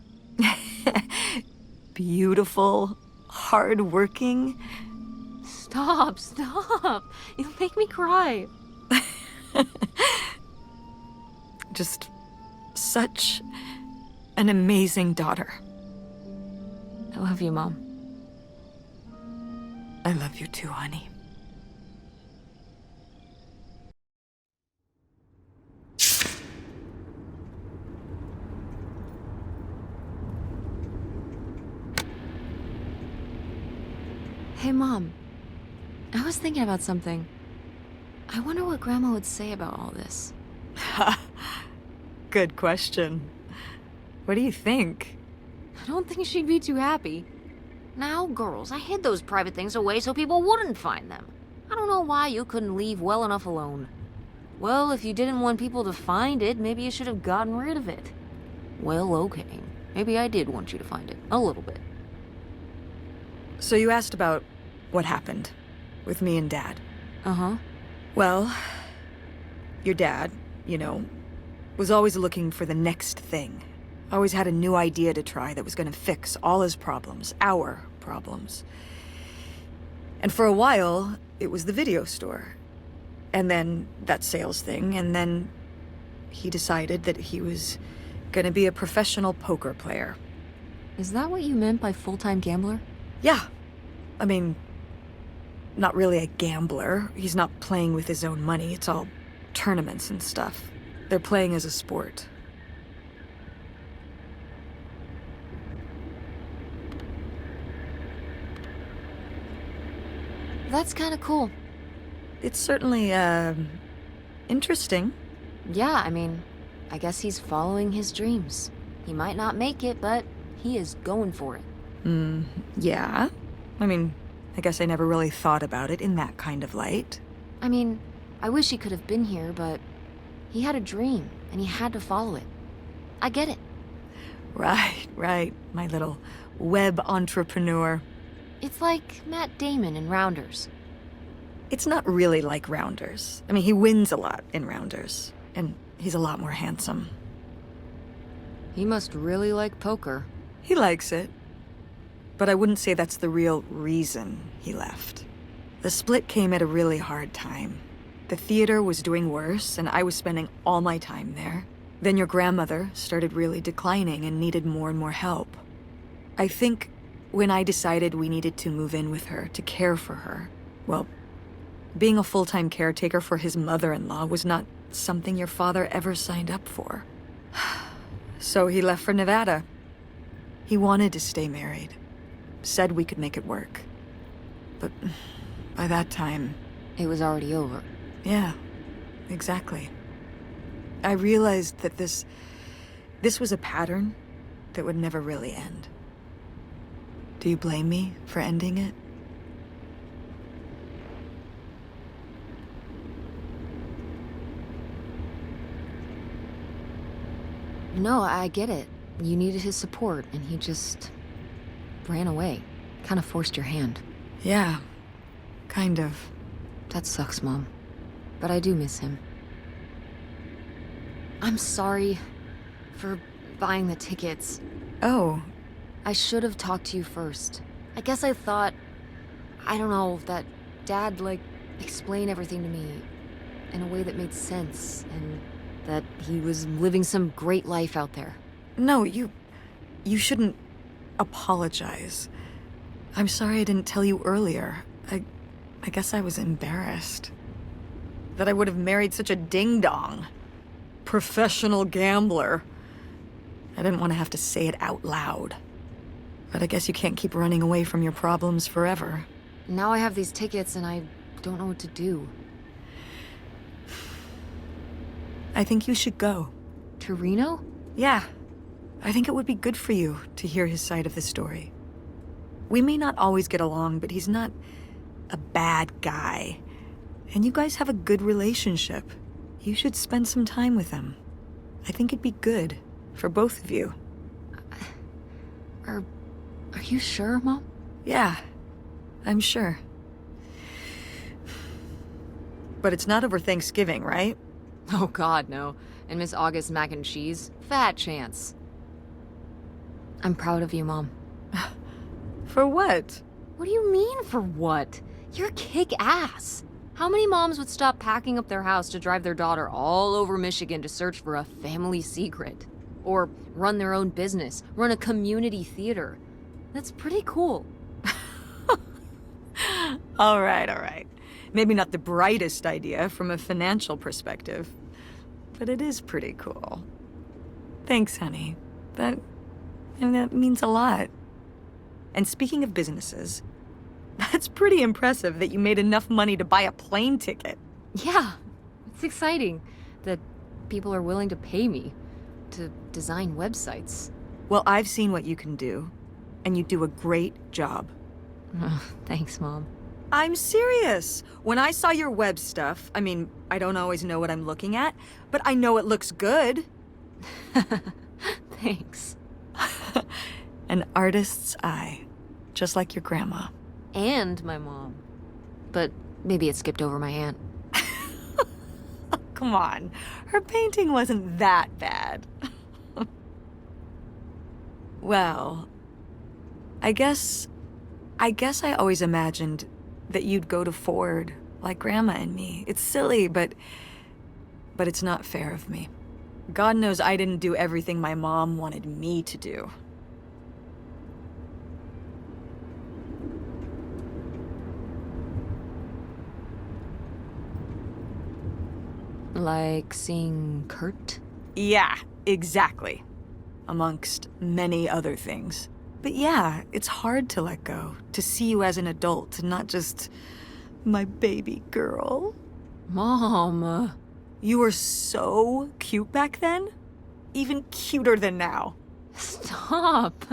beautiful, hardworking... Stop. You'll make me cry. just such an amazing daughter. I love you, Mom. I love you too, honey. Hey, Mom. I was thinking about something. I wonder what Grandma would say about all this. Good question. What do you think? I don't think she'd be too happy. Now, girls, I hid those private things away so people wouldn't find them. I don't know why you couldn't leave well enough alone. Well, if you didn't want people to find it, maybe you should have gotten rid of it. Well, okay. Maybe I did want you to find it. A little bit. So you asked about what happened with me and Dad. Uh-huh. Well, your dad, was always looking for the next thing. Always had a new idea to try that was gonna fix all his problems, our problems. And for a while, it was the video store. And then that sales thing, and then he decided that he was gonna be a professional poker player. Is that what you meant by full-time gambler? Yeah. I mean, not really a gambler. He's not playing with his own money. It's all tournaments and stuff. They're playing as a sport. That's kind of cool. It's certainly, interesting. Yeah, I mean, I guess he's following his dreams. He might not make it, but he is going for it. Yeah. I mean, I guess I never really thought about it in that kind of light. I mean, I wish he could have been here, but he had a dream, and he had to follow it. I get it. Right. My little web entrepreneur. It's like Matt Damon in Rounders. It's not really like Rounders. I mean, he wins a lot in Rounders, and he's a lot more handsome. He must really like poker. He likes it. But I wouldn't say that's the real reason he left. The split came at a really hard time. The theater was doing worse, and I was spending all my time there. Then your grandmother started really declining and needed more and more help. I think when I decided we needed to move in with her to care for her, well, being a full-time caretaker for his mother-in-law was not something your father ever signed up for. So he left for Nevada. He wanted to stay married. Said we could make it work. But by that time... It was already over. Yeah, exactly. I realized that this was a pattern that would never really end. Do you blame me for ending it? No, I get it. You needed his support, and he just ran away. Kind of forced your hand. Yeah, kind of. That sucks, Mom. But I do miss him. I'm sorry for buying the tickets. Oh, I should have talked to you first. I guess I thought, I don't know, that Dad, explain everything to me in a way that made sense, and that he was living some great life out there. no, you shouldn't apologize. I'm sorry I didn't tell you earlier. I guess I was embarrassed. That I would have married such a ding-dong. Professional gambler. I didn't want to have to say it out loud. But I guess you can't keep running away from your problems forever. Now I have these tickets and I don't know what to do. I think you should go. To Reno? Yeah. I think it would be good for you to hear his side of the story. We may not always get along, but he's not a bad guy. And you guys have a good relationship. You should spend some time with him. I think it'd be good for both of you. Are you sure, Mom? Yeah, I'm sure. But it's not over Thanksgiving, right? Oh God, no. And Miss August mac and cheese? Fat chance. I'm proud of you, Mom. For what? What do you mean, for what? You're kick-ass. How many moms would stop packing up their house to drive their daughter all over Michigan to search for a family secret? Or run their own business, run a community theater? That's pretty cool. All right. Maybe not the brightest idea from a financial perspective, but it is pretty cool. Thanks, honey. That means a lot. And speaking of businesses, that's pretty impressive that you made enough money to buy a plane ticket. Yeah, it's exciting that people are willing to pay me to design websites. Well, I've seen what you can do, and you do a great job. Thanks, Mom. I'm serious. When I saw your web stuff, I mean, I don't always know what I'm looking at, but I know it looks good. Thanks. An artist's eye, just like your grandma. And my mom. But maybe it skipped over my aunt. Come on, her painting wasn't that bad. Well, I guess I always imagined that you'd go to Ford like Grandma and me. It's silly, but it's not fair of me. God knows I didn't do everything my mom wanted me to do. Like seeing Kurt? Yeah, exactly. Amongst many other things. But yeah, it's hard to let go, to see you as an adult, not just my baby girl. Mom. You were so cute back then. Even cuter than now. Stop.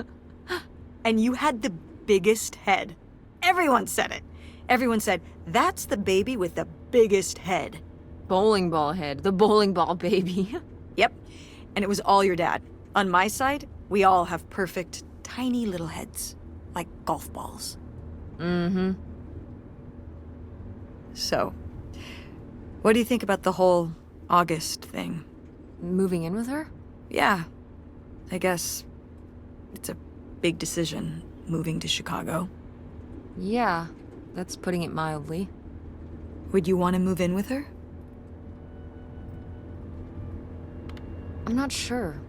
And you had the biggest head. Everyone said it. Everyone said, that's the baby with the biggest head. Bowling ball head, the bowling ball baby. Yep. And it was all your dad. On my side, we all have perfect, tiny little heads. Like golf balls. Mm-hmm. So, what do you think about the whole August thing? Moving in with her? Yeah. I guess it's a big decision, moving to Chicago. Yeah, that's putting it mildly. Would you want to move in with her? I'm not sure.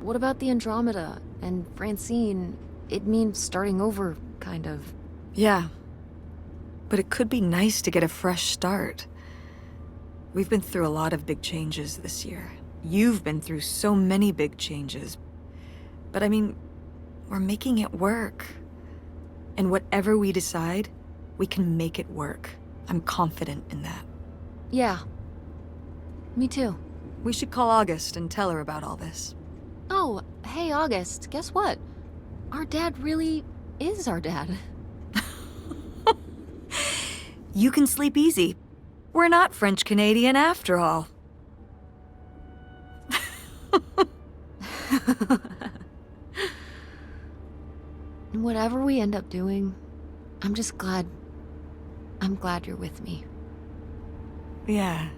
What about the Andromeda and Francine? It means starting over, kind of. Yeah. But it could be nice to get a fresh start. We've been through a lot of big changes this year. You've been through so many big changes. But I mean, we're making it work. And whatever we decide, we can make it work. I'm confident in that. Yeah. Me too. We should call August and tell her about all this. Oh, hey, August, guess what? Our dad really is our dad. You can sleep easy. We're not French-Canadian after all. Whatever we end up doing, I'm glad you're with me. Yeah.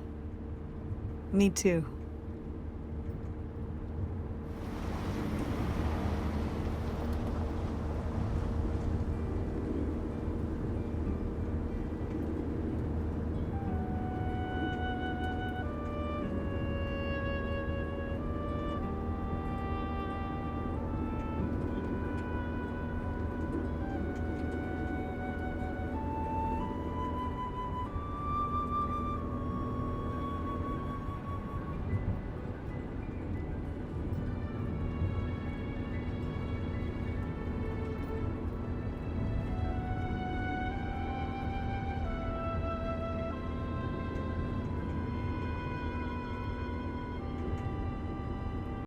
Me too.